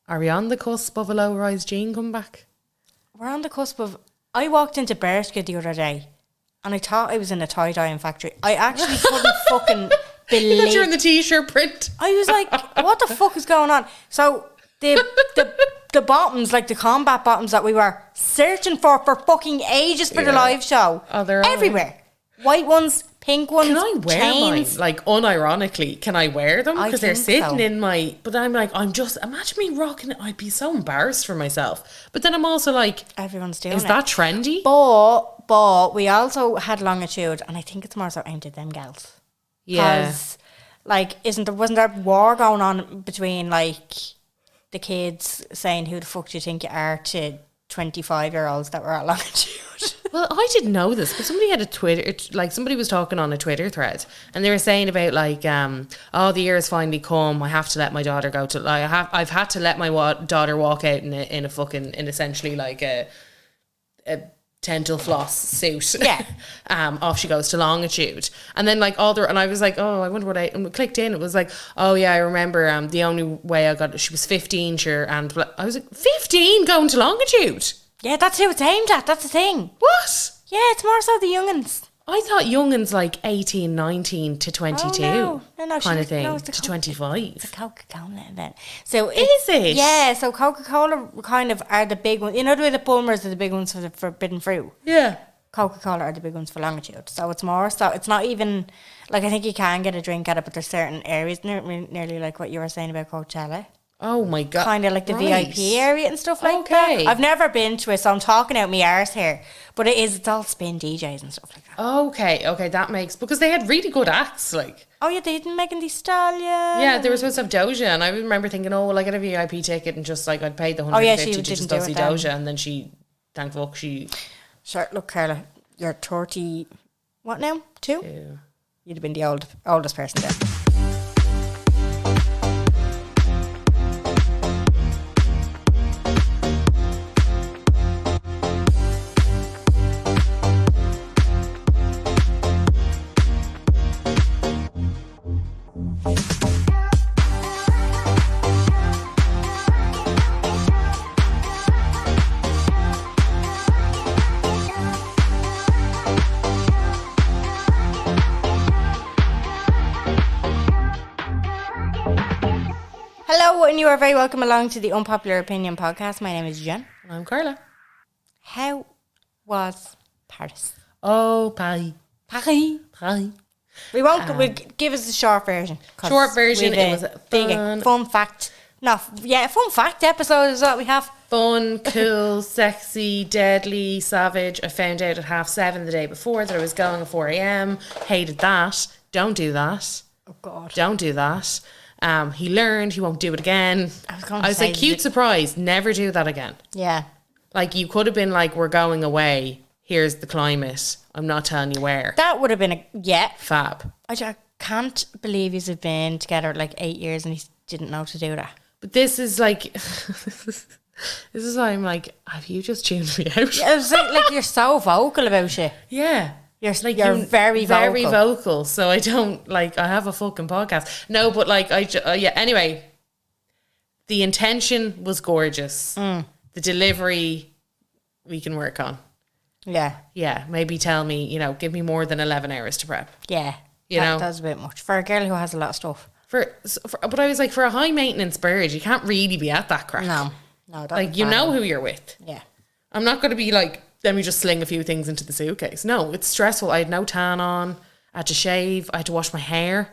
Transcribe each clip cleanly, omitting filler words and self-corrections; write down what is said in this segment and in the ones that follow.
Are we on the cusp of a low-rise jean comeback? We're on the cusp of... I walked into Bershka the other day and I thought I was in a tie-dyeing factory. I actually couldn't fucking believe... That you're in the t-shirt print. I was like, what the fuck is going on? So the bottoms, like the combat bottoms that we were searching for fucking ages for the live show. Oh, they're everywhere. White ones, pink ones, Can I wear chains. mine? Like, unironically, can I wear them? Because they're think sitting so. in my... But I'm like, imagine me rocking it. I'd be so embarrassed for myself. But then I'm also like... Everyone's doing Is it. that trendy? But we also had longitude, and I think it's more so aimed at them gals. Yeah. Because, like, wasn't there war going on between, like, the kids saying, who the fuck do you think you are, to 25-year-olds that were at longitude? Well, I didn't know this, but somebody had a Twitter, like somebody was talking on a Twitter thread, and they were saying about like, the year has finally come. I have to let my daughter go to. Like, I've had to let my daughter walk out in essentially like a dental floss suit. Yeah. Off she goes to longitude, and then like and I was like, oh, I wonder what and clicked in. It was like, oh yeah, I remember. The only way I got it, she was 15, sure, and I was like, 15 going to longitude. Yeah, that's who it's aimed at. That's the thing. What? Yeah, it's more so the young'uns. I thought young'uns like 18, 19 to 22 No, kind of thing, no, it's to It's 25. a Coca-Cola then. So Is it? Yeah, so Coca-Cola kind of are the big ones. You know the way the Bulmers are the big ones for the forbidden fruit? Yeah. Coca-Cola are the big ones for longitude. So it's more, so it's not even, like I think you can get a drink at it, but there's certain areas, nearly like what you were saying about Coachella. Oh my God. Kind of like the Right. VIP area and stuff like Okay. that. I've never been to it, so I'm talking out my arse here. But it's all spin DJs and stuff like that. Okay, that makes, because they had really good acts, like. Oh yeah, they didn't Megan Thee Stallion. Yeah, they were supposed to have Doja, and I remember thinking, oh, well, I get a VIP ticket, and just like, I'd paid the 150 to just go see Doja, and then thank fuck, she... Sure, look, Carla, you're 30, what now? 2? Yeah. You'd have been the oldest person there. Hello, and you are very welcome along to the Unpopular Opinion podcast. My name is Jen. And I'm Carla. How was Paris? Oh, Paris. Paris. We won't. We'll give us the short version. Short version, it was a big fun fact. No, yeah, fun fact episode is what we have. Fun, cool, sexy, deadly, savage. I found out at 7:30 the day before that I was going at 4 a.m. Hated that. Don't do that. Oh God. Don't do that. He learned. He won't do it again. I was like, cute surprise. Never do that again. Yeah. Like, you could have been like, we're going away. Here's the climate. I'm not telling you where. That would have been Fab. I can't believe you've been together like 8 years and he didn't know to do that. But this is like, this is why I'm like, have you just tuned me out? Yeah, it was like you're so vocal about it. Yeah. You're very vocal. So I don't, like, I have a fucking podcast. No, but like, yeah, anyway, the intention was gorgeous. The delivery, we can work on. Yeah. Yeah, maybe tell me, give me more than 11 hours to prep. Yeah. You know? That's a bit much. For a girl who has a lot of stuff. But I was like, for a high maintenance bird, you can't really be at that crack. No, like, you know who you're with. Yeah. I'm not going to be like, let me just sling a few things into the suitcase. No, it's stressful. I had no tan on. I had to shave. I had to wash my hair,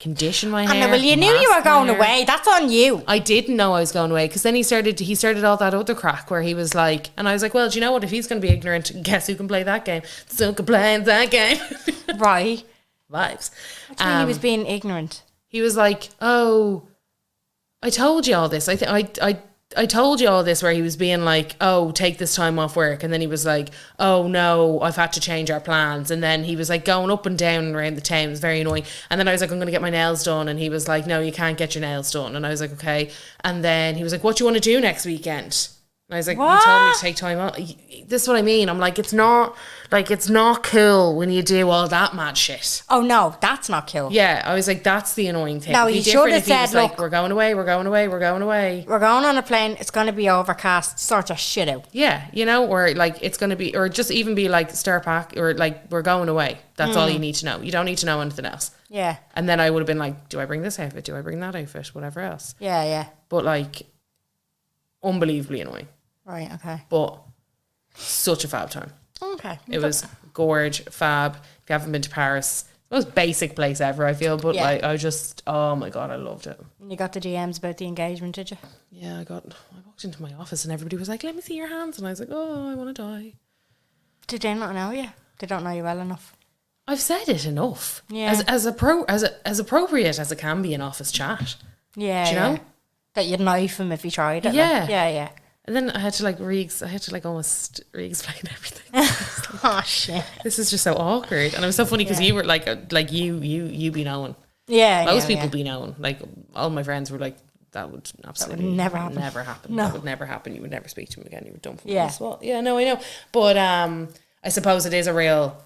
condition my hair. Well, you knew you were going away. That's on you. I didn't know I was going away because then he started all that other crack where he was like, and I was like, well, do you know what? If he's going to be ignorant, guess who can play that game? So can play that game. Right. Vibes. What do you mean he was being ignorant? He was like, oh, I told you all this. I told you all this, where he was being like, oh, take this time off work. And then he was like, oh no, I've had to change our plans. And then he was like going up and down around the town. It was very annoying. And then I was like, I'm going to get my nails done. And he was like, no, you can't get your nails done. And I was like, okay. And then he was like, what do you want to do next weekend? And I was like, you told me to take time off. This is what I mean. I'm like, it's not cool when you do all that mad shit. Oh, no, that's not cool. Yeah, I was like, that's the annoying thing. No, It'd be he should different have if he was said, like, look, we're going away, we're going away, we're going away. We're going on a plane, it's going to be overcast, sort of shit out. Yeah, you know, or like it's going to be, or just even be like, stir pack, or like, we're going away. That's all you need to know. You don't need to know anything else. Yeah. And then I would have been like, do I bring this outfit? Do I bring that outfit? Whatever else. Yeah, yeah. But like, unbelievably annoying. Right, okay. But such a fab time. Okay. It was gorge, fab. If you haven't been to Paris, the most basic place ever, I feel. But like, I just, oh my God, I loved it. You got the DMs about the engagement, did you? Yeah, I walked into my office and everybody was like, let me see your hands. And I was like, oh, I want to die. Did they not know you? They don't know you well enough. I've said it enough. Yeah. As appropriate as it can be in office chat. Yeah. Do you know? That you'd knife him if he tried it. Yeah. Like. Yeah, yeah. And then I had to almost re-explain everything. Oh shit! This is just so awkward, and it was so funny because you were like you be known. Yeah, most people be known. Like all my friends were like, that would absolutely never happen. Never happen. No. That would never happen. You would never speak to him again. You would dump him. Yeah. Well, yeah, no, I know, but I suppose it is a real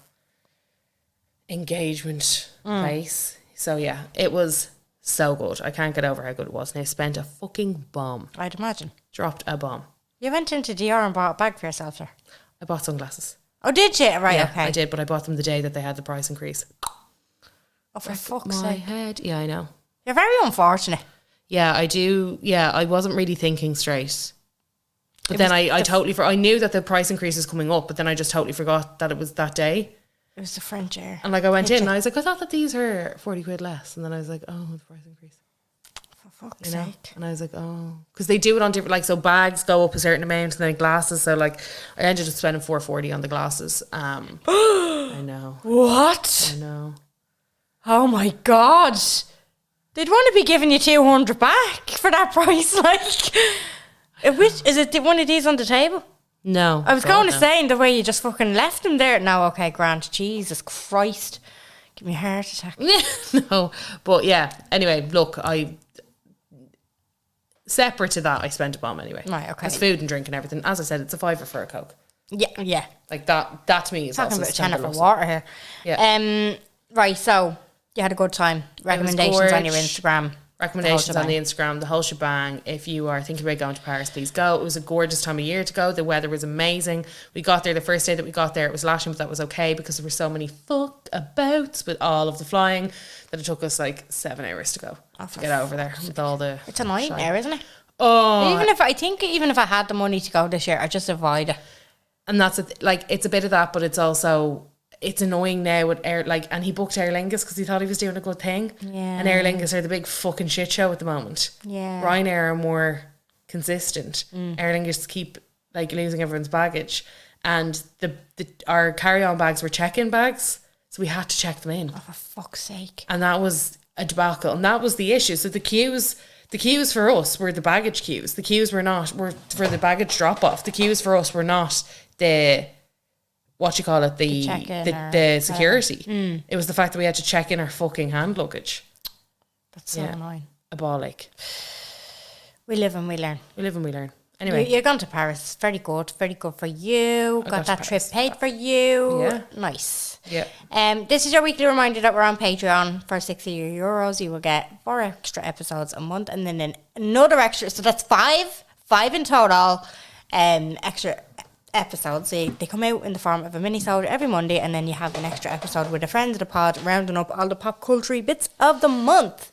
engagement place. So yeah, it was so good. I can't get over how good it was. And I spent a fucking bomb. I'd imagine. Dropped a bomb. You went into Dior and bought a bag for yourself, sir. I bought sunglasses. Oh, did you? Right, Yeah, okay. I did, but I bought them the day that they had the price increase. Oh, for fuck's My sake. head. Yeah, I know. You're very unfortunate. Yeah, I do. Yeah, I wasn't really thinking straight. But then I totally I knew that the price increase is coming up, but then I just totally forgot that it was that day. It was the French air. And like I went in and I was like, I thought that these were 40 quid less. And then I was like, oh, the price increase. For fuck's You know? sake. And I was like, oh, because they do it on different, like, so bags go up a certain amount and then glasses. So like I ended up spending $4.40 on the glasses. I know. What? I know. Oh my God. They'd want to be giving you 200 back for that price. Like, which is it one of these on the table? No. I was God, going to no. say the way you just fucking left them there. No, okay, Grant. Jesus Christ. Give me a heart attack. No. But yeah. Anyway, look, separate to that, I spent a bomb anyway. Right, okay. It's food and drink and everything. As I said, it's a $5 for a Coke. Yeah, yeah. Like that to me is Talking also about tenner for scandalous. water here. Yeah. Right, so you had a good time. Recommendations on your gorge. Instagram. Recommendations The on whole the Instagram, the whole shebang. If you are thinking about going to Paris, please go. It was a gorgeous time of year to go. The weather was amazing. We got there, the first day that we got there, it was lashing, but that was okay because there were so many fuck abouts with all of the flying that it took us like 7 hours to go to get over there with all the... It's a nightmare, isn't it? Oh, Even if I had the money to go this year, I'd just avoid it. and that's it's a bit of that, but it's also... It's annoying now with and he booked Aer Lingus because he thought he was doing a good thing. Yeah. And Aer Lingus are the big fucking shit show at the moment. Yeah. Ryanair are more consistent. Aer Lingus keep like losing everyone's baggage, and our carry-on bags were check-in bags, so we had to check them in. Oh, for fuck's sake. And that was a debacle, and that was the issue. So the queues for us were the baggage queues. The queues were for the baggage drop-off. The queues for us were not the... what you call it, the security. It was the fact that we had to check in our fucking hand luggage. That's so annoying. A ball ache. We live and we learn. We live and we learn. Anyway. You're gone to Paris. Very good. Very good for you. Got that trip paid for you. Yeah. Nice. Yeah. This is your weekly reminder that we're on Patreon. For €60, you will get 4 extra episodes a month, and then another extra. So that's five in total. Extra episodes. They come out in the form of a mini-sode every Monday, and then you have an extra episode with a friend of the pod, rounding up all the pop culture bits of the month.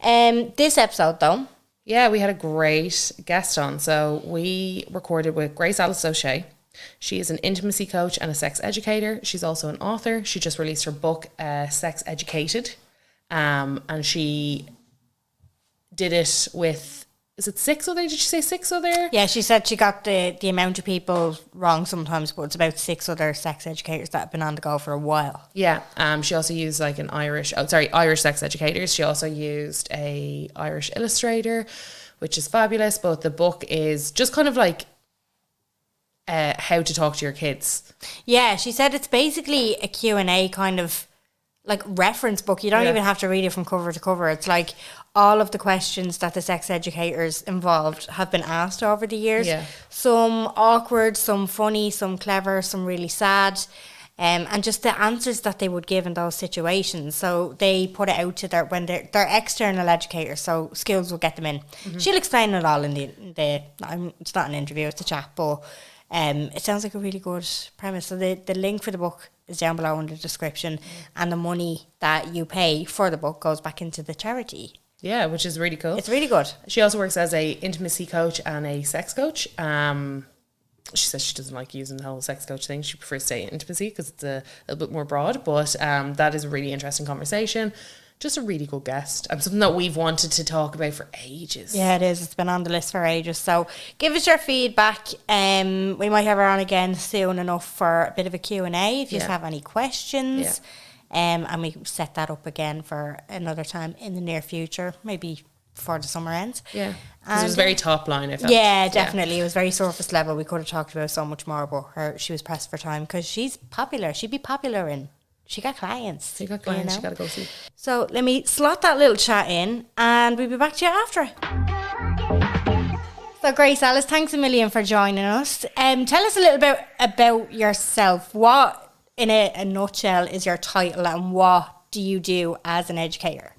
This episode, though. Yeah, we had a great guest on. So we recorded with Grace Alice O'Shea. She is an intimacy coach and a sex educator. She's also an author. She just released her book, Sex Educated. And she did it with... Is it 6 other? Did she say 6 other? Yeah, she said she got the amount of people wrong sometimes, but it's about 6 other sex educators that have been on the go for a while. Yeah. She also used like Irish sex educators. She also used a Irish illustrator, which is fabulous. But the book is just kind of like how to talk to your kids. Yeah, she said it's basically a Q&A kind of like reference book. You don't even have to read it from cover to cover. It's like all of the questions that the sex educators involved have been asked over the years. Yeah. Some awkward, some funny, some clever, some really sad. And just the answers that they would give in those situations. So they put it out to their external educators, so schools will get them in. She'll explain it all in the it's not an interview, it's a chat, but it sounds like a really good premise. So the link for the book is down below in the description, and the money that you pay for the book goes back into the charity. Yeah, which is really cool. It's really good. She also works as a intimacy coach and a sex coach. She says she doesn't like using the whole sex coach thing. She prefers to say intimacy because it's a little bit more broad. But that is a really interesting conversation. Just a really good guest. And something that we've wanted to talk about for ages. Yeah, it is. It's been on the list for ages. So give us your feedback. We might have her on again soon enough for a bit of a Q&A if you have any questions. And we set that up again for another time in the near future, maybe before the summer ends. Yeah, because it was very top line, I felt. Yeah, definitely. It was very surface level. We could have talked about so much more, but she was pressed for time because she's popular. She'd be popular in. She got clients. She got clients, you got to go see. So let me slot that little chat in and we'll be back to you after. So Grace Alice, thanks a million for joining us. Tell us a little bit about yourself. What, in a nutshell, is your title and what do you do as an educator?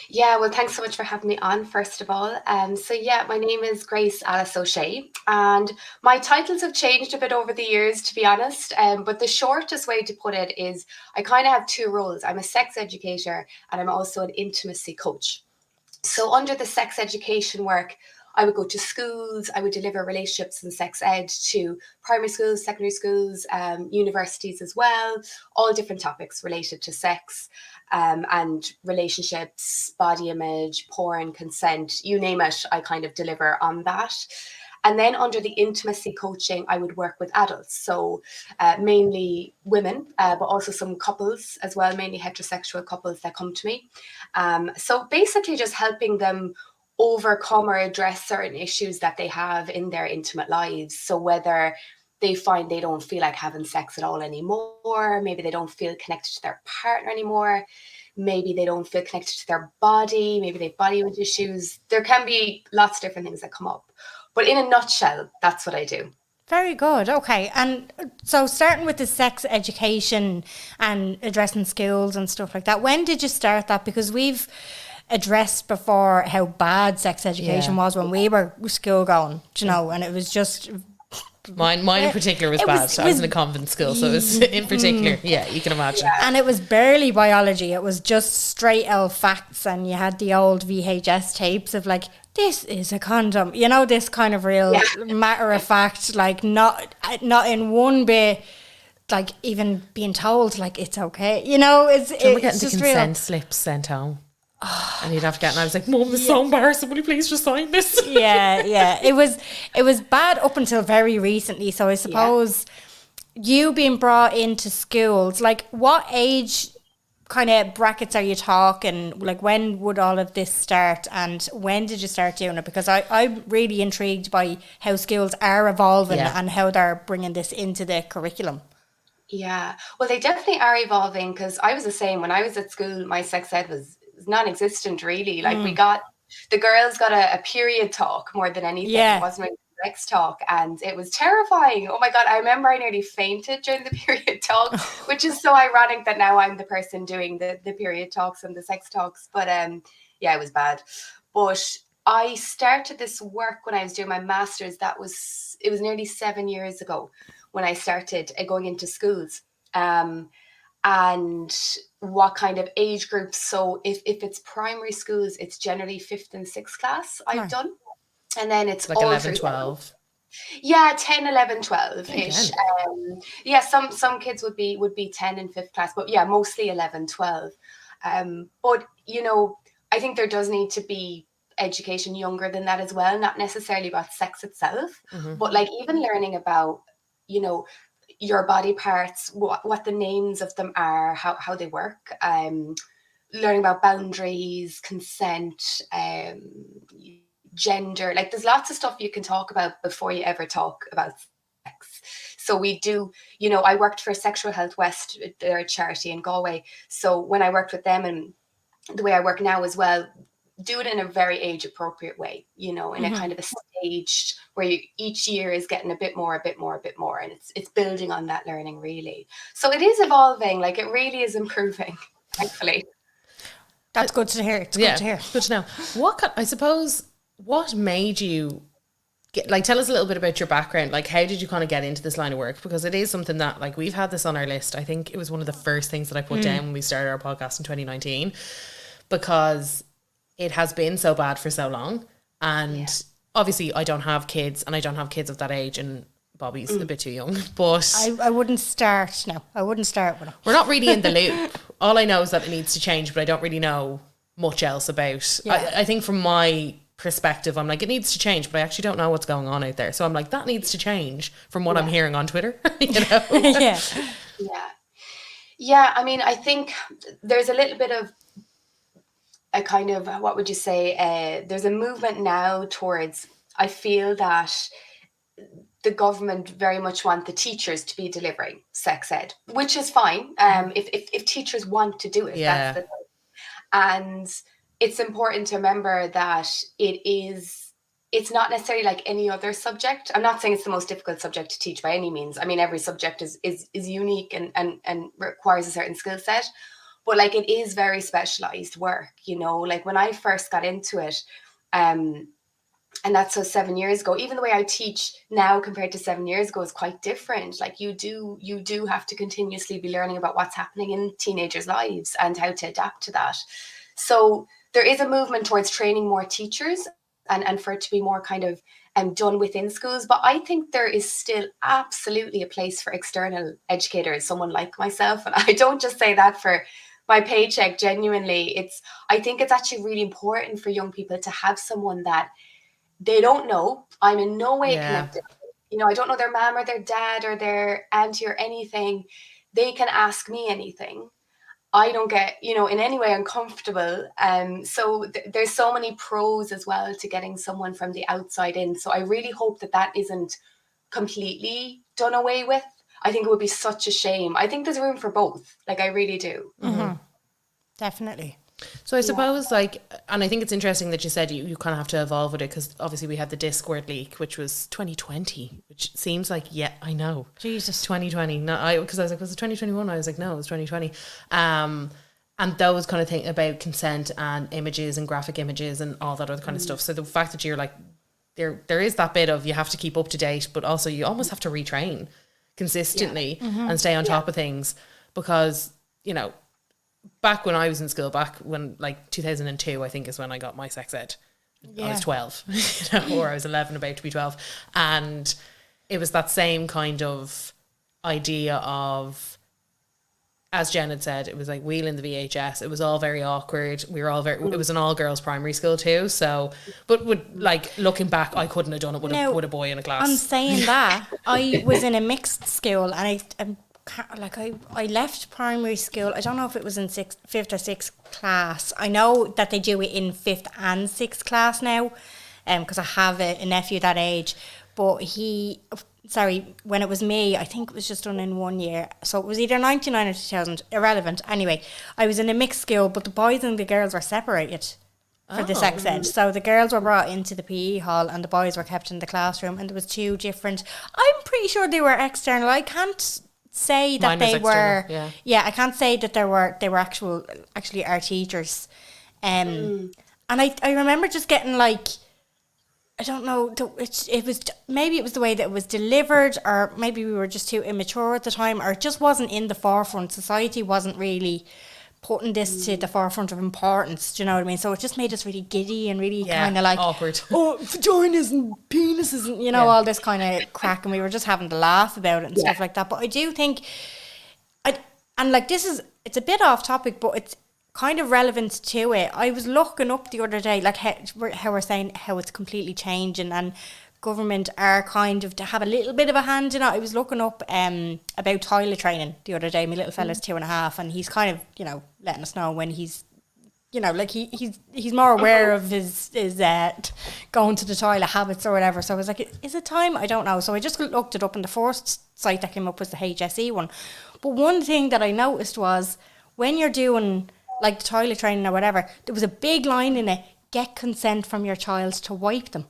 Yeah, well, thanks so much for having me on, first of all. My name is Grace Alice O'Shea, and my titles have changed a bit over the years, to be honest. But the shortest way to put it is I kind of have two roles. I'm a sex educator and I'm also an intimacy coach. So under the sex education work, I would go to schools, I would deliver relationships and sex ed to primary schools, secondary schools, universities as well, all different topics related to sex and relationships, body image, porn, consent, you name it, I kind of deliver on that. And then under the intimacy coaching, I would work with adults. So mainly women, but also some couples as well, mainly heterosexual couples that come to me. So basically just helping them overcome or address certain issues that they have in their intimate lives. So whether they find they don't feel like having sex at all anymore, maybe they don't feel connected to their partner anymore, maybe they don't feel connected to their body, maybe they have body image issues. There can be lots of different things that come up. But in a nutshell, that's what I do. Very good. Okay. And so starting with the sex education and addressing schools and stuff like that, when did you start that? Because we've addressed before how bad sex education was when we were school going, and it was just... Mine in particular was bad. I was in a convent school, so it was in particular, you can imagine. And it was barely biology. It was just straight out facts, and you had the old VHS tapes of like, this is a condom, this kind of real matter of fact, like not in one bit, like even being told like it's okay, it's getting it's the just consent real. slips sent home. And you'd have to get, and I was like, Mum, this is so embarrassing, will you please just sign this? Yeah. It was bad up until very recently. So I suppose you being brought into schools, like what age kind of brackets are you talking? Like when would all of this start and when did you start doing it? Because I'm really intrigued by how schools are evolving and how they're bringing this into the curriculum. Yeah, well, they definitely are evolving because I was the same. When I was at school, my sex ed was non-existent really. Like the girls got a period talk more than anything. It wasn't really sex talk, and it was terrifying. Oh my God, I remember I nearly fainted during the period talk, which is so ironic that now I'm the person doing the period talks and the sex talks. But it was bad. But I started this work when I was doing my master's. It was nearly 7 years ago when I started going into schools. And what kind of age groups. So if it's primary schools, it's generally 5th and 6th class I've done. And then it's like all 11, 12. Yeah, 10, 11, 12-ish. Some kids would be 10 in 5th class, but mostly 11, 12. But, I think there does need to be education younger than that as well, not necessarily about sex itself, but like even learning about, your body parts, what the names of them are, how they work, learning about boundaries, consent, gender. Like there's lots of stuff you can talk about before you ever talk about sex. So we do, I worked for Sexual Health West, their charity in Galway. So when I worked with them, and the way I work now as well, do it in a very age appropriate way, in a kind of a staged where each year is getting a bit more, and it's building on that learning really. So it is evolving, like it really is improving, thankfully. That's good to hear. It's good to hear. Good to know. What made you tell us a little bit about your background. Like, how did you kind of get into this line of work? Because it is something that, like, we've had this on our list. I think it was one of the first things that I put down when we started our podcast in 2019, because it has been so bad for so long. And obviously I don't have kids, and I don't have kids of that age, and Bobby's a bit too young, but I wouldn't start now. I wouldn't start with him. We're not really in the loop. All I know is that it needs to change, but I don't really know much else about. I think from my perspective, I'm like, it needs to change, but I actually don't know what's going on out there. So I'm like, that needs to change from what I'm hearing on Twitter. Yeah. I mean, I think there's a little bit of a kind of, what would you say? There's a movement now towards, I feel that the government very much want the teachers to be delivering sex ed, which is fine. If teachers want to do it, that's the thing. And it's important to remember that it's not necessarily like any other subject. I'm not saying it's the most difficult subject to teach by any means. I mean, every subject is unique and requires a certain skill set, but like it is very specialized work, like when I first got into it, and that's so 7 years ago, even the way I teach now compared to 7 years ago is quite different. Like you do have to continuously be learning about what's happening in teenagers' lives and how to adapt to that. So there is a movement towards training more teachers and for it to be more kind of done within schools. But I think there is still absolutely a place for external educators, someone like myself. And I don't just say that for my paycheck, genuinely. I think it's actually really important for young people to have someone that they don't know. I'm in no way connected. I don't know their mom or their dad or their auntie or anything. They can ask me anything. I don't get, in any way uncomfortable. So there's so many pros as well to getting someone from the outside in. So I really hope that isn't completely done away with. I think it would be such a shame. I think there's room for both. Like, I really do. Mm-hmm. Definitely. So I suppose, and I think it's interesting that you said you kind of have to evolve with it, because obviously we had the Discord leak, which was 2020, which seems like, I know. Jesus. 2020. Because I was like, was it 2021? I was like, no, it was 2020. And those kind of things about consent and images and graphic images and all that other kind of stuff. So the fact that you're like, there is that bit of you have to keep up to date, but also you almost have to retrain consistently and stay on top of things, because, back when I was in school, back when 2002, I think is when I got my sex ed. I was 12, or I was 11, about to be 12. And it was that same kind of idea of, as Jen had said, it was like wheeling the VHS. It was all very awkward. We were all it was an all girls primary school too. So, but looking back, I couldn't have done it with a boy in a class. I'm saying that I was in a mixed school, and I left primary school. I don't know if it was in fifth or sixth class. I know that they do it in fifth and sixth class now, because I have a nephew that age. But when it was me, I think it was just done in 1 year. So it was either 99 or 2000, irrelevant. Anyway, I was in a mixed school, but the boys and the girls were separated for the sex ed. So the girls were brought into the PE hall and the boys were kept in the classroom, and there was two different. I'm pretty sure they were external. I can't say that they were I can't say that they were actually our teachers, and I remember just getting like, I don't know, it was maybe it was the way that it was delivered, or maybe we were just too immature at the time, or it just wasn't in the forefront. Society wasn't really putting this to the forefront of importance, do you know what I mean? So it just made us really giddy and really kind of like awkward. Vaginas and penises and all this kind of crack, and we were just having to laugh about it and stuff like that. But I do think, it's a bit off topic, but it's kind of relevant to it. I was looking up the other day, like how we're saying how it's completely changing, and government are kind of to have a little bit of a hand in it. I was looking up about toilet training the other day. My little fella's 2.5, and he's kind of, letting us know when he's you know, like he's more aware of his going to the toilet habits or whatever. So I was like, is it time? I don't know. So I just looked it up, and the first site that came up was the HSE one. But one thing that I noticed was when you're doing like the toilet training or whatever, there was a big line in it: get consent from your child to wipe them.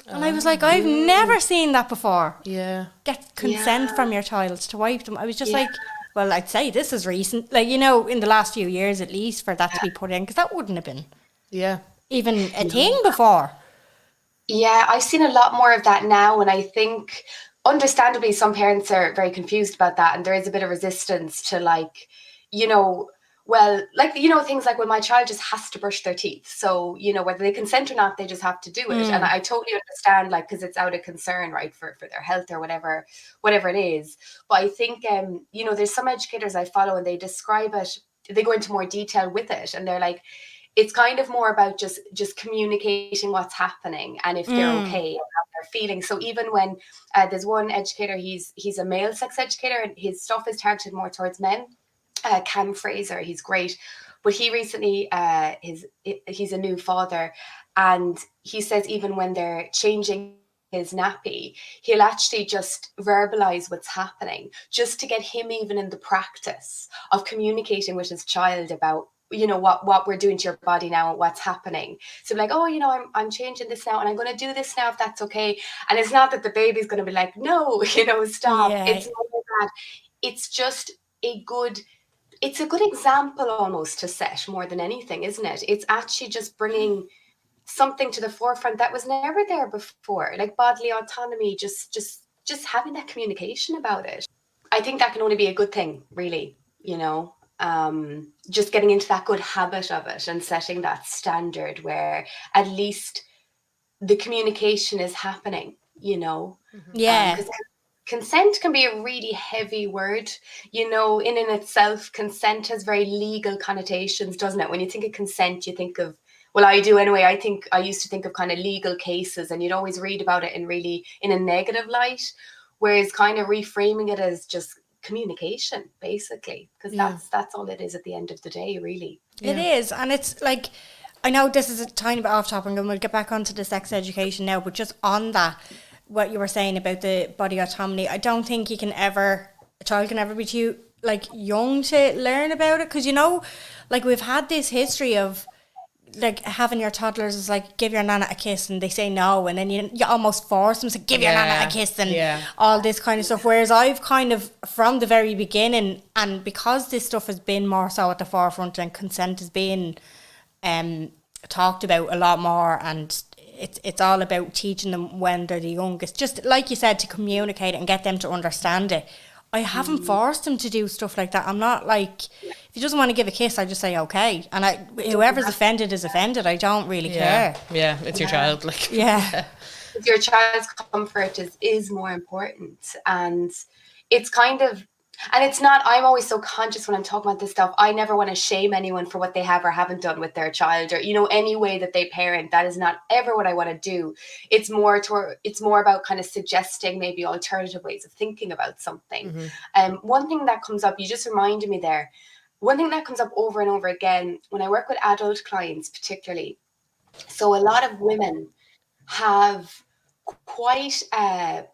And I was like, I've never seen that before. Yeah. Get consent Yeah. from your child to wipe them. I was just Yeah. like, well, I'd say this is recent, like, you know, in the last few years at least, for that to be put in, because that wouldn't have been Yeah. even a thing before. Yeah, I've seen a lot more of that now, and I think understandably some parents are very confused about that, and there is a bit of resistance to like, you know, well, like things like when my child just has to brush their teeth. So, whether they consent or not, they just have to do it. And I totally understand, like, because it's out of concern, right, for their health or whatever it is. But I think there's some educators I follow and they describe it, they go into more detail with it, and they're like, it's kind of more about just communicating what's happening and if they're okay and how they're feeling. So even when there's one educator, he's a male sex educator, and his stuff is targeted more towards men. Cam Fraser, he's great, but he recently he's a new father, and he says even when they're changing his nappy, he'll actually just verbalize what's happening just to get him even in the practice of communicating with his child about what we're doing to your body now and what's happening. So like, oh, I'm changing this now and I'm going to do this now if that's okay. And it's not that the baby's going to be like, no, stop. Yeah. It's not like that. It's just it's a good example almost to set more than anything, isn't it? It's actually just bringing something to the forefront that was never there before, like bodily autonomy, just having that communication about it. I think that can only be a good thing, really, just getting into that good habit of it and setting that standard where at least the communication is happening, Yeah. because consent can be a really heavy word, in and itself. Consent has very legal connotations, doesn't it? When you think of consent, you think of, well, I do anyway. I used to think of kind of legal cases, and you'd always read about it in a negative light, whereas kind of reframing it as just communication, basically, because that's all it is at the end of the day, really. It is. And it's like, I know this is a tiny bit off topic and we'll get back onto the sex education now, but just on that, what you were saying about the body autonomy, I don't think a child can ever be too like young to learn about it, because like we've had this history of like having your toddlers is like, give your nana a kiss, and they say no, and then you almost force them to give your nana a kiss and all this kind of stuff. Whereas I've kind of from the very beginning, and because this stuff has been more so at the forefront and consent has been talked about a lot more, and it's all about teaching them when they're the youngest, just like you said, to communicate and get them to understand it. I haven't forced him to do stuff like that. I'm not like, if he doesn't want to give a kiss, I just say okay. And whoever's offended is offended. I don't really care. Yeah, it's your child. Like, Yeah. Your child's comfort is more important, and it's kind of, and it's not, I'm always so conscious when I'm talking about this stuff, I never want to shame anyone for what they have or haven't done with their child, or any way that they parent. That is not ever what I want to do. It's more about kind of suggesting maybe alternative ways of thinking about something. One thing that comes up, you just reminded me there, one thing that comes up over and over again when I work with adult clients particularly, so a lot of women have quite an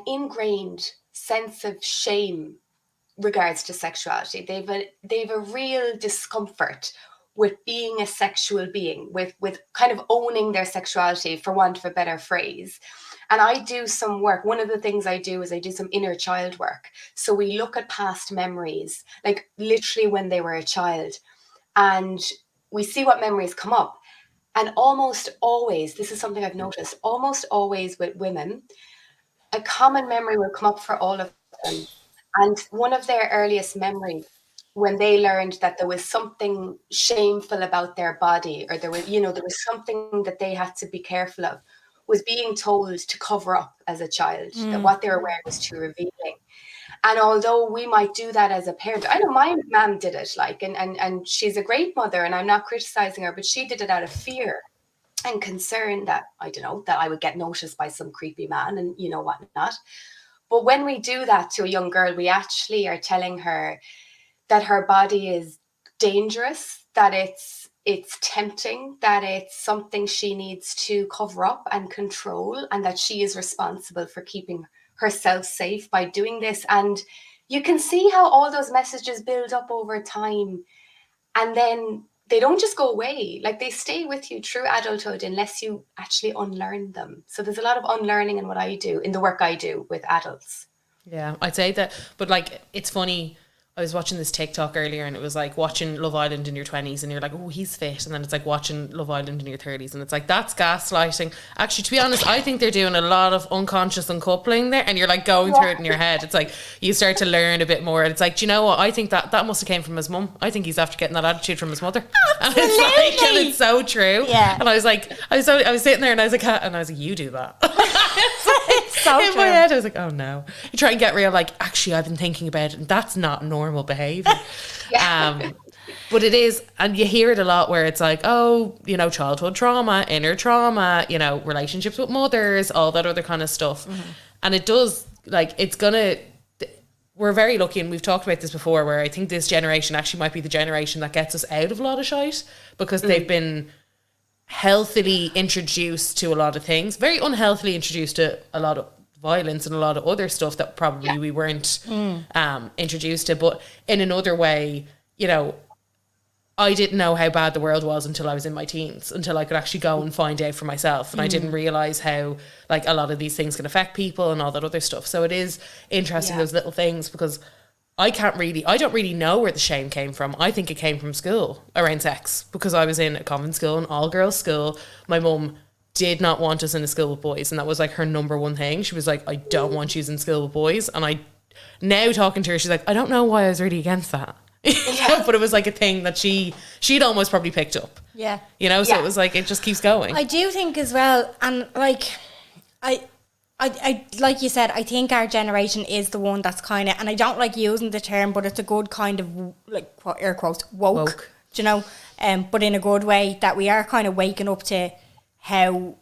ingrained sense of shame regards to sexuality. They've a real discomfort with being a sexual being, with kind of owning their sexuality, for want of a better phrase. And I do some work. One of the things I do is I do some inner child work. So we look at past memories, like literally when they were a child, and we see what memories come up. And almost always, this is something I've noticed, almost always with women, a common memory will come up for all of them. And one of their earliest memories, when they learned that there was something shameful about their body, or there was something that they had to be careful of, was being told to cover up as a child, that what they were wearing was too revealing. And although we might do that as a parent, I know my mom did it, like, and she's a great mother, and I'm not criticizing her, but she did it out of fear and concern that, I don't know, that I would get noticed by some creepy man and whatnot. But when we do that to a young girl, we actually are telling her that her body is dangerous, that it's tempting, that it's something she needs to cover up and control, and that she is responsible for keeping herself safe by doing this. And you can see how all those messages build up over time, and then they don't just go away. Like, they stay with you through adulthood unless you actually unlearn them. So there's a lot of unlearning in what I do, in the work I do with adults. Yeah, I'd say that. But like, it's funny. I was watching this TikTok earlier, and it was like watching Love Island in your 20s, and you're like, oh, he's fit. And then it's like watching Love Island in your 30s, and it's like, that's gaslighting. Actually, to be honest, I think they're doing a lot of unconscious uncoupling there, and you're like going through it in your head. It's like you start to learn a bit more. And it's like, do you know what? I think that must have came from his mum. I think he's after getting that attitude from his mother. And it's like, and it's so true. Yeah. And I was like, I was sitting there, and I was like, you do that. So in true. my head, I was like, oh no. You try and get real, like, actually, I've been thinking about it, and that's not normal behaviour. But it is, and you hear it a lot where it's like, oh, you know, childhood trauma, inner trauma, you know, relationships with mothers, all that other kind of stuff. And it does, like, it's gonna, we're very lucky, and we've talked about this before, where I think this generation actually might be the generation that gets us out of a lot of shite, because they've been healthily introduced to a lot of things, very unhealthily introduced to a lot of violence and a lot of other stuff that probably we weren't introduced to. But in another way, you know, I didn't know how bad the world was until I was in my teens, until I could actually go and find out for myself. And I didn't realize how, like, a lot of these things can affect people and all that other stuff. So it is interesting, those little things, because I don't really know where the shame came from. I think it came from school around sex, because I was in a convent school, an all girls school. My mum did not want us in a school with boys, and that was like her number one thing. She was like, I don't want you in school with boys. And I, now talking to her, she's like, I don't know why I was really against that. But it was like a thing that she'd almost probably picked up. Yeah. You know, so it was like, it just keeps going. I do think as well, and like, I like you said, I think our generation is the one that's kind of, and I don't like using the term, but it's a good kind of, like, air quotes, woke. Do you know? But in a good way, that we are kind of waking up to how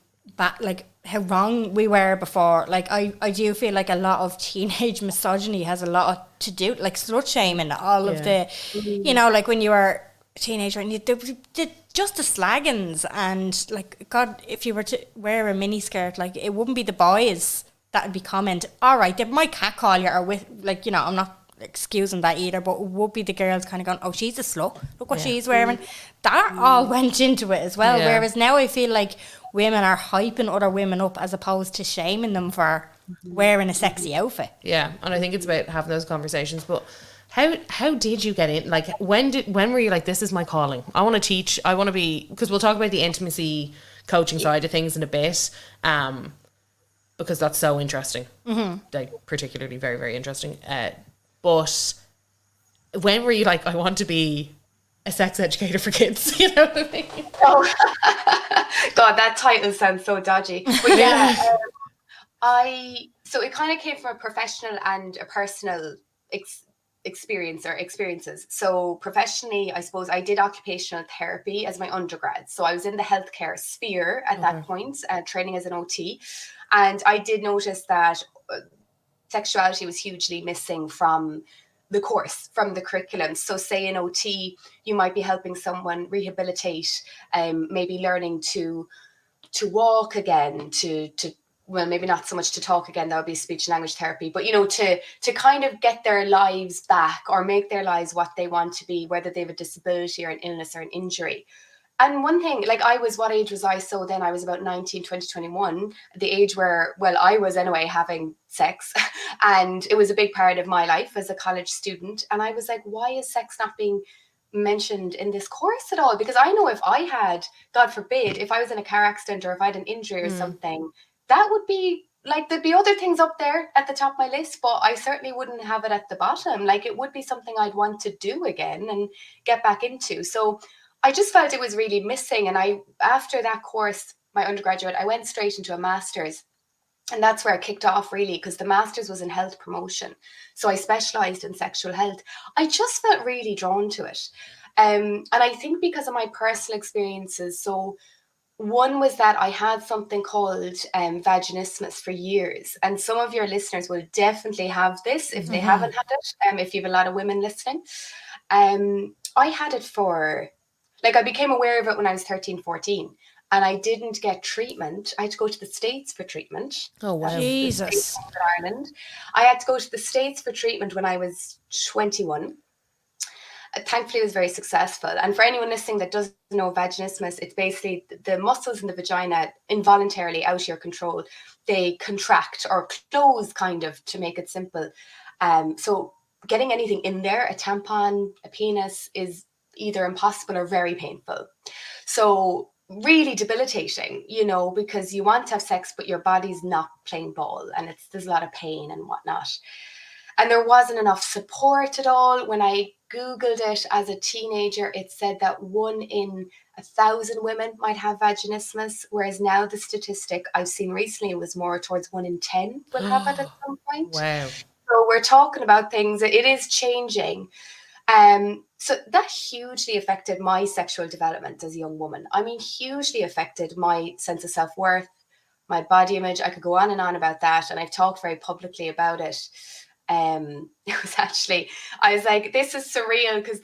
how wrong we were before. Like, I do feel like a lot of teenage misogyny has a lot to do, like slut shaming, all of the, you know, like when you were a teenager and you did just the slaggins, and like, God, if you were to wear a mini skirt, like, it wouldn't be the boys that would be comment. All right, they might catcall you, or with, like, you know, I'm not excusing that either, but it would be the girls kind of going, oh, she's a slut, look what she's wearing. That all went into it as well. Whereas now I feel like women are hyping other women up as opposed to shaming them for wearing a sexy outfit. Yeah, and I think it's about having those conversations. But how did you get in? Like, when were you like, this is my calling? I want to teach. I want to be, because we'll talk about the intimacy coaching side of things in a bit, because that's so interesting. Like, particularly very, very interesting. But when were you like, I want to be a sex educator for kids? You know what I mean? Oh, God, that title sounds so dodgy. But yeah, so it kind of came from a professional and a personal experiences. So professionally, I suppose I did occupational therapy as my undergrad. So I was in the healthcare sphere at that point, training as an OT. And I did notice that sexuality was hugely missing from the course, from the curriculum. So say in OT, you might be helping someone rehabilitate, maybe learning to walk again, to well, maybe not so much to talk again, that would be speech and language therapy, but, you know, to kind of get their lives back, or make their lives what they want to be, whether they have a disability or an illness or an injury. And one thing, like, what age was I? So then I was about 19, 20, 21, the age where, well, I was anyway having sex, and it was a big part of my life as a college student. And I was like, why is sex not being mentioned in this course at all? Because I know if I had, God forbid, if I was in a car accident, or if I had an injury or something, that would be like, there'd be other things up there at the top of my list, but I certainly wouldn't have it at the bottom. Like, it would be something I'd want to do again and get back into. So I just felt it was really missing. And after that course, my undergraduate, I went straight into a master's. And that's where it kicked off, really, because the master's was in health promotion. So I specialised in sexual health. I just felt really drawn to it. And I think because of my personal experiences, so one was that I had something called vaginismus for years. And some of your listeners will definitely have this if they haven't had it, if you have a lot of women listening. I had it for Like I became aware of it when I was 13, 14. And I didn't get treatment. I had to go to the States for treatment. Oh, wow. The States Jesus. in Ireland. I had to go to the States for treatment when I was 21. Thankfully, it was very successful. And for anyone listening that doesn't know vaginismus, it's basically the muscles in the vagina involuntarily out of your control. They contract or close, kind of, to make it simple. So getting anything in there, a tampon, a penis, is either impossible or very painful. So really debilitating, you know, because you want to have sex, but your body's not playing ball, and there's a lot of pain and whatnot. And there wasn't enough support at all. When I Googled it as a teenager, it said that 1 in 1,000 women might have vaginismus, whereas now the statistic I've seen recently was more towards 1 in 10 will have it at some point. Wow. So we're talking about things, it is changing. So that hugely affected my sexual development as a young woman. I mean, hugely affected my sense of self-worth, my body image. I could go on and on about that, and I've talked very publicly about it. It was actually, I was like, this is surreal, because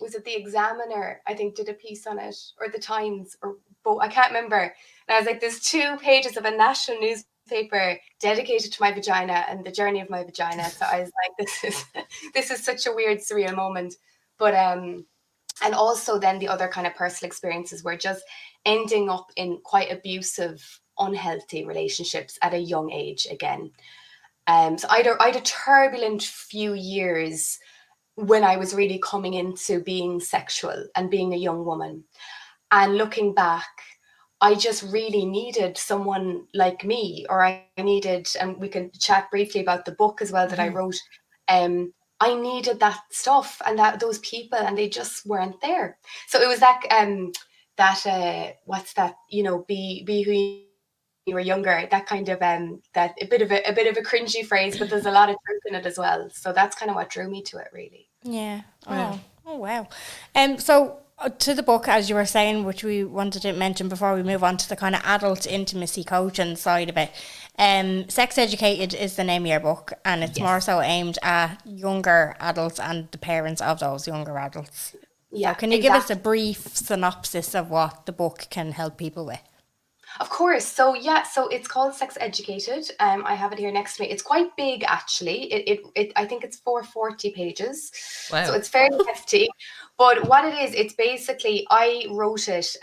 was it the Examiner, I think, did a piece on it, or the Times, or both, I can't remember. And I was like, there's 2 pages of a national newspaper dedicated to my vagina and the journey of my vagina. So I was like, this is such a weird, surreal moment. But and also then the other kind of personal experiences were just ending up in quite abusive, unhealthy relationships at a young age again. So I had a turbulent few years when I was really coming into being sexual and being a young woman. And looking back, I just really needed someone like me, or I needed, and we can chat briefly about the book as well that I wrote. I needed that stuff and those people, and they just weren't there. So it was what's that? You know, be who you were younger. That kind of that a bit of a cringy phrase, but there's a lot of truth in it as well. So that's kind of what drew me to it, really. Yeah. Wow. Oh wow. So to the book, as you were saying, which we wanted to mention before we move on to the kind of adult intimacy coaching side of it. Sex Educated is the name of your book, and it's more so aimed at younger adults and the parents of those younger adults. Yeah. So can you give us a brief synopsis of what the book can help people with? Of course. So it's called Sex Educated. I have it here next to me. It's quite big, actually. It I think it's 440 pages. Wow. So it's fairly hefty. But what it is, it's basically, I wrote it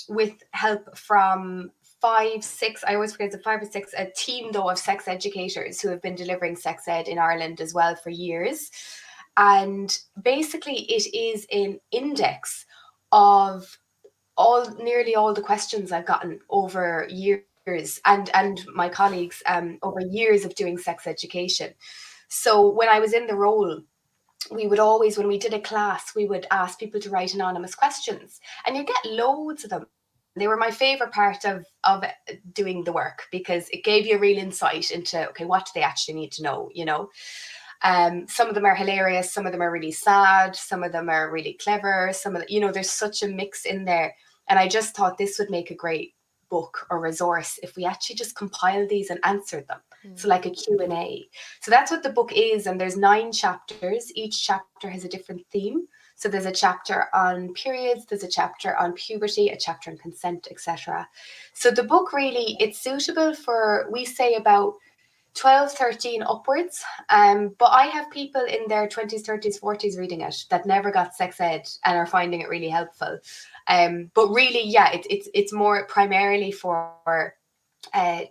with help from 5, 6, I always forget, it's 5 or 6, a team though of sex educators who have been delivering sex ed in Ireland as well for years. And basically it is an index of nearly all the questions I've gotten over years, and my colleagues over years of doing sex education. So when I was in the role, we would always, when we did a class, we would ask people to write anonymous questions, and you get loads of them. They were my favorite part of doing the work, because it gave you a real insight into, okay, what do they actually need to know, you know? Some of them are hilarious, some of them are really sad, some of them are really clever, some of the, you know, there's such a mix in there. And I just thought this would make a great book or resource if we actually just compiled these and answered them. So like a Q&A. So that's what the book is. And there's 9 chapters. Each chapter has a different theme. So there's a chapter on periods, there's a chapter on puberty, a chapter on consent, etc. So the book really, it's suitable for, we say, about 12, 13 upwards. But I have people in their 20s, 30s, 40s reading it that never got sex ed and are finding it really helpful. But really, yeah, it's more primarily for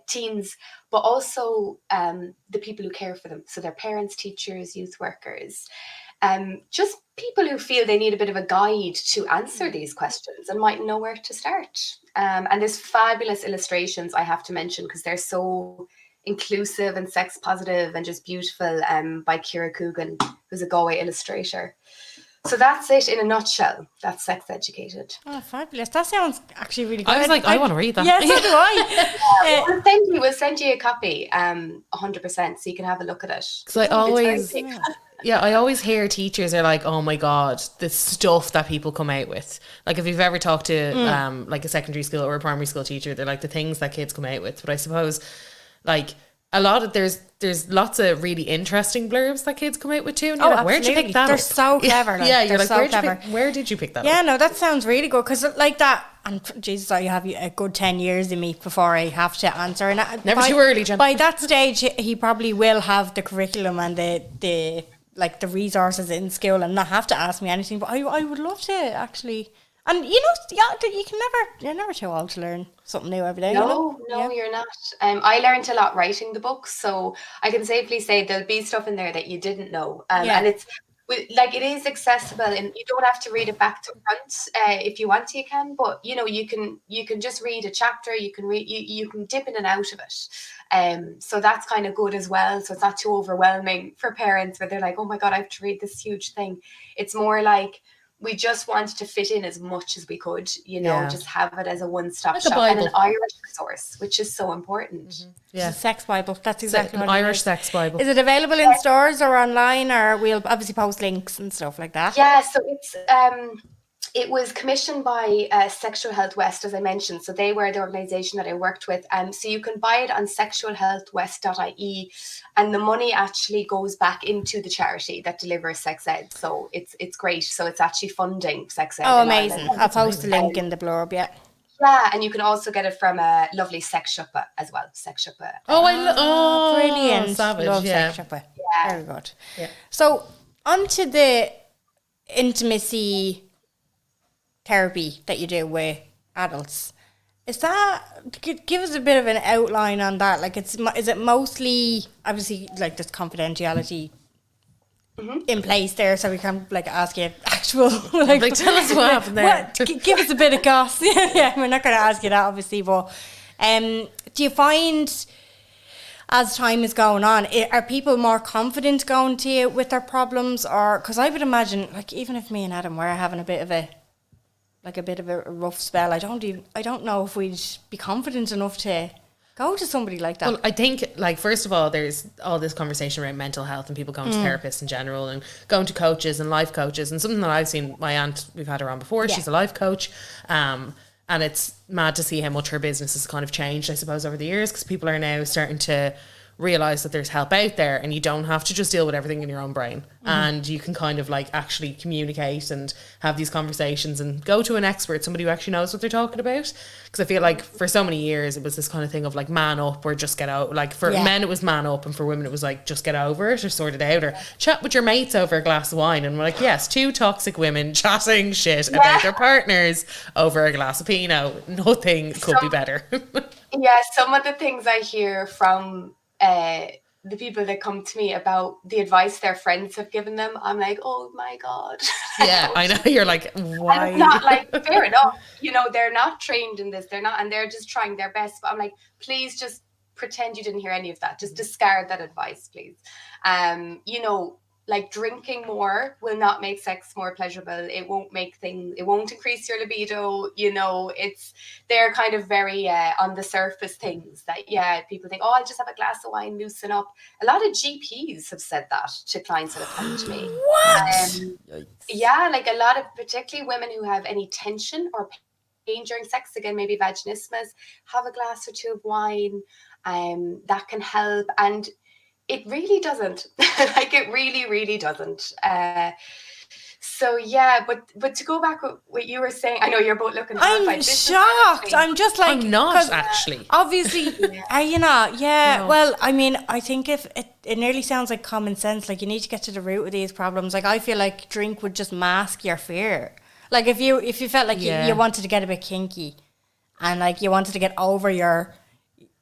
teens, but also the people who care for them. So their parents, teachers, youth workers, just people who feel they need a bit of a guide to answer these questions and might know where to start. And there's fabulous illustrations, I have to mention, because they're so inclusive and sex positive and just beautiful, by Ciara Coogan, who's a Galway illustrator. So that's it in a nutshell. That's Sex Educated. Oh, fabulous. That sounds actually really good. I was like, I want to read that. Yeah, so do I. We'll send you a copy, 100%, so you can have a look at it. Because I always hear teachers are like, oh my God, the stuff that people come out with. Like if you've ever talked to like a secondary school or a primary school teacher, they're like the things that kids come out with. But I suppose like a lot of there's lots of really interesting blurbs that kids come out with too. And you're like, where'd you pick that They're up? so clever. Like, Yeah, you're they're like, so clever. where did you pick that Yeah, up? no, that sounds really good because like that. And Jesus, I have a good 10 years in me before I have to answer. And Never too early, Jen. By that stage, he probably will have the curriculum and the like the resources in school and not have to ask me anything. But I would love to actually. And you know, yeah, you're never too old to learn something new every day. No, you know? you're not. I learned a lot writing the books, so I can safely say there'll be stuff in there that you didn't know. Yeah. And it's like it is accessible, and you don't have to read it back to front. If you want to, you can. But you know, you can just read a chapter. You can read you can dip in and out of it. So that's kind of good as well. So it's not too overwhelming for parents where they're like, oh my god, I have to read this huge thing. It's more like we just wanted to fit in as much as we could, you know, Yeah. just have it as a one-stop Like a shop and an Bible. Irish resource, which is so important. Yeah. Sex Bible. That's exactly An what it Irish is. sex Bible. Is it available in stores or online, or we'll obviously post links and stuff like that? Yeah, so it was commissioned by Sexual Health West, as I mentioned. So they were the organisation that I worked with. So you can buy it on sexualhealthwest.ie, and the money actually goes back into the charity that delivers sex ed. So it's great. So it's actually funding sex ed. Oh, in amazing. Ireland. I'll post the link in the blurb, yeah. Yeah, and you can also get it from a lovely sex shop as well. Sex shop. Brilliant. Savage, Love yeah. sex shopper. Yeah. Very good. Yeah. So, onto the intimacy therapy that you do with adults. Is that, give us a bit of an outline on that? Like, is it mostly, obviously, like, there's confidentiality in place there, so we can like ask you actual Like, tell us what happened there. give us a bit of goss. Yeah, we're not going to ask you that obviously, but do you find as time is going on, are people more confident going to you with their problems? Or because I would imagine, like, even if me and Adam were having a bit of a rough spell, I don't know if we'd be confident enough to go to somebody like that. Well, I think, like, first of all, there's all this conversation around mental health and people going to therapists in general and going to coaches and life coaches. And something that I've seen, my aunt, we've had her on before, she's a life coach. And it's mad to see how much her business has kind of changed, I suppose, over the years, because people are now starting to realize that there's help out there and you don't have to just deal with everything in your own brain, and you can kind of like actually communicate and have these conversations and go to an expert, somebody who actually knows what they're talking about. Because I feel like for so many years it was this kind of thing of like man up or just get out. Like for men it was man up, and for women it was like just get over it or sort it out or chat with your mates over a glass of wine. And we're like, yes, two toxic women chatting shit about their partners over a glass of Pinot. Nothing could be better. Yeah, some of the things I hear from the people that come to me about the advice their friends have given them, I'm like, oh my god. Yeah, I know. You're like, why? And it's not like, fair enough, you know, they're not trained in this, they're not, and they're just trying their best. But I'm like, please just pretend you didn't hear any of that. Just discard that advice, please. You know, like drinking more will not make sex more pleasurable. It won't increase your libido. You know, they're kind of very on the surface things that, people think, oh, I'll just have a glass of wine, loosen up. A lot of GPs have said that to clients that have come to me. What? Yeah, like a lot of particularly women who have any tension or pain during sex, again, maybe vaginismus, have a glass or two of wine. That can help. And it really doesn't. Like it really, really doesn't. So yeah, but to go back with what you were saying, I know you're both looking. I'm shocked. I'm just like, I'm not actually. Obviously, are you not? Yeah. No. Well, I mean, I think if it nearly sounds like common sense. Like you need to get to the root of these problems. Like I feel like drink would just mask your fear. Like if you felt like you wanted to get a bit kinky, and like you wanted to get over your,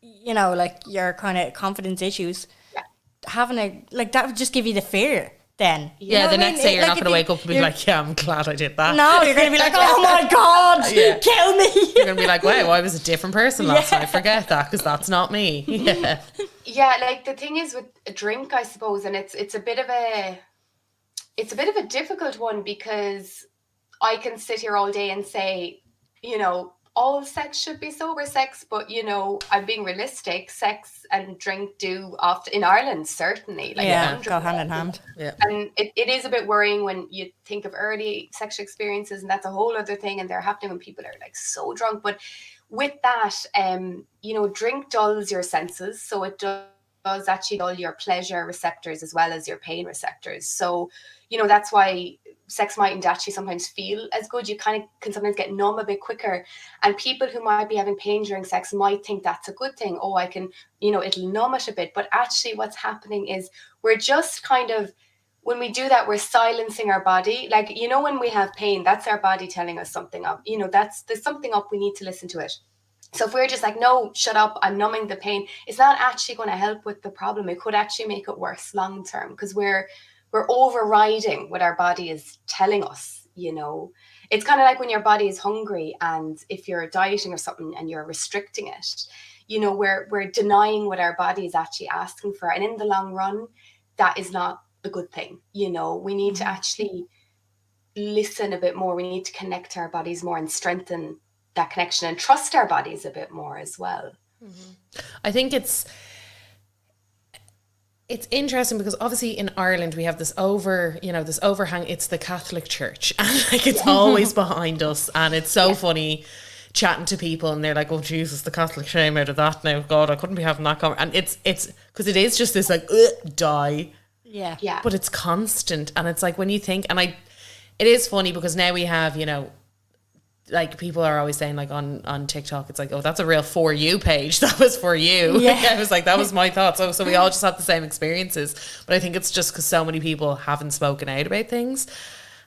you know, like your kind of confidence issues. Having that would just give you the fear then. Yeah, the next day you're not going to wake up and be like, yeah, I'm glad I did that. No, you're going to be like, oh my God, kill me. You're going to be like, wow, I was a different person last night. Forget that, because that's not me. Yeah. Yeah, like the thing is with a drink, I suppose, and it's a bit of a difficult one, because I can sit here all day and say, you know, all sex should be sober sex, but you know, I'm being realistic. Sex and drink do often in Ireland, certainly, like go hand in hand. Yeah, and it is a bit worrying when you think of early sexual experiences, and that's a whole other thing, and they're happening when people are like so drunk. But with that, you know, drink dulls your senses, so it does actually dull your pleasure receptors as well as your pain receptors. So, that's why sex mightn't actually sometimes feel as good. You kind of can sometimes get numb a bit quicker. And people who might be having pain during sex might think that's a good thing. Oh, I can, it'll numb it a bit. But actually what's happening is we're just kind of, when we do that, we're silencing our body. Like, when we have pain, that's our body telling us something up. There's something up, we need to listen to it. So if we're just like, no, shut up, I'm numbing the pain, it's not actually going to help with the problem. It could actually make it worse long term, because we're overriding what our body is telling us. It's kind of like when your body is hungry, and if you're dieting or something and you're restricting it, we're denying what our body is actually asking for. And in the long run, that is not a good thing. We need to actually listen a bit more. We need to connect to our bodies more and strengthen that connection and trust our bodies a bit more as well. I think it's interesting because obviously in Ireland we have this overhang. It's the Catholic Church, and like it's always behind us, and it's so funny chatting to people and they're like, oh Jesus, the Catholic shame out of that now, God, I couldn't be having that and it's because it is just this like die, but it's constant. And it's like when you think, and it is funny because now we have, like people are always saying like on TikTok, it's like, oh, that's a real For You page. That was for you. Yeah. I was like, that was my thoughts. So we all just have the same experiences. But I think it's just because so many people haven't spoken out about things.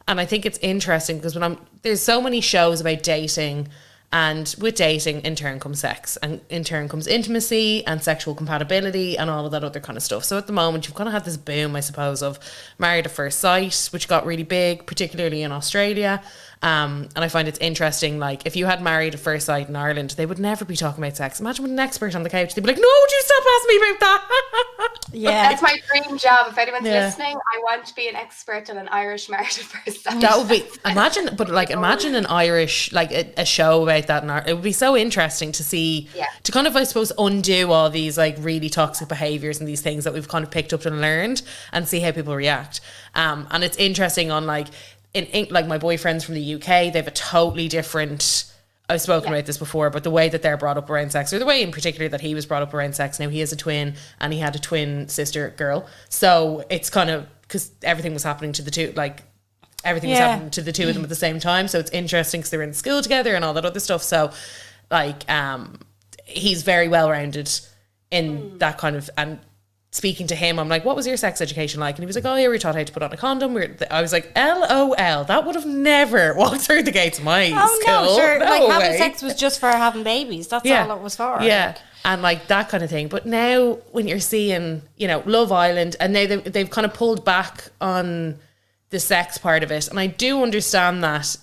And I think it's interesting because there's so many shows about dating, and with dating in turn comes sex, and in turn comes intimacy and sexual compatibility and all of that other kind of stuff. So at the moment you've kind of had this boom, I suppose, of Married at First Sight, which got really big, particularly in Australia. And I find it's interesting, like if you had Married at First Sight in Ireland, they would never be talking about sex. Imagine with an expert on the couch, they'd be like, no, would you stop asking me about that? Yeah, that's my dream job. If anyone's listening, I want to be an expert on an Irish Married at First Sight. That would be, imagine an Irish, like a show about that. It would be so interesting to see, to kind of, I suppose, undo all these like really toxic behaviours and these things that we've kind of picked up and learned, and see how people react. And it's interesting on like, like my boyfriends from the UK, they have a totally different, I've spoken about this before, but the way that they're brought up around sex, or the way in particular that he was brought up around sex. Now he has a twin and he had a twin sister girl, so it's kind of, because everything was happening to the two, like everything was happening to the two of them at the same time. So it's interesting because they were in school together and all that other stuff. So like he's very well rounded in that kind of, and speaking to him, I'm like, what was your sex education like? And he was like, oh yeah, we were taught how to put on a condom. I was like, LOL, that would have never walked through the gates of my school. No, sure. No like way. having sex was just for having babies. That's all it was for. Yeah. And like that kind of thing. But now when you're seeing, Love Island, and now they've kind of pulled back on the sex part of it. And I do understand that.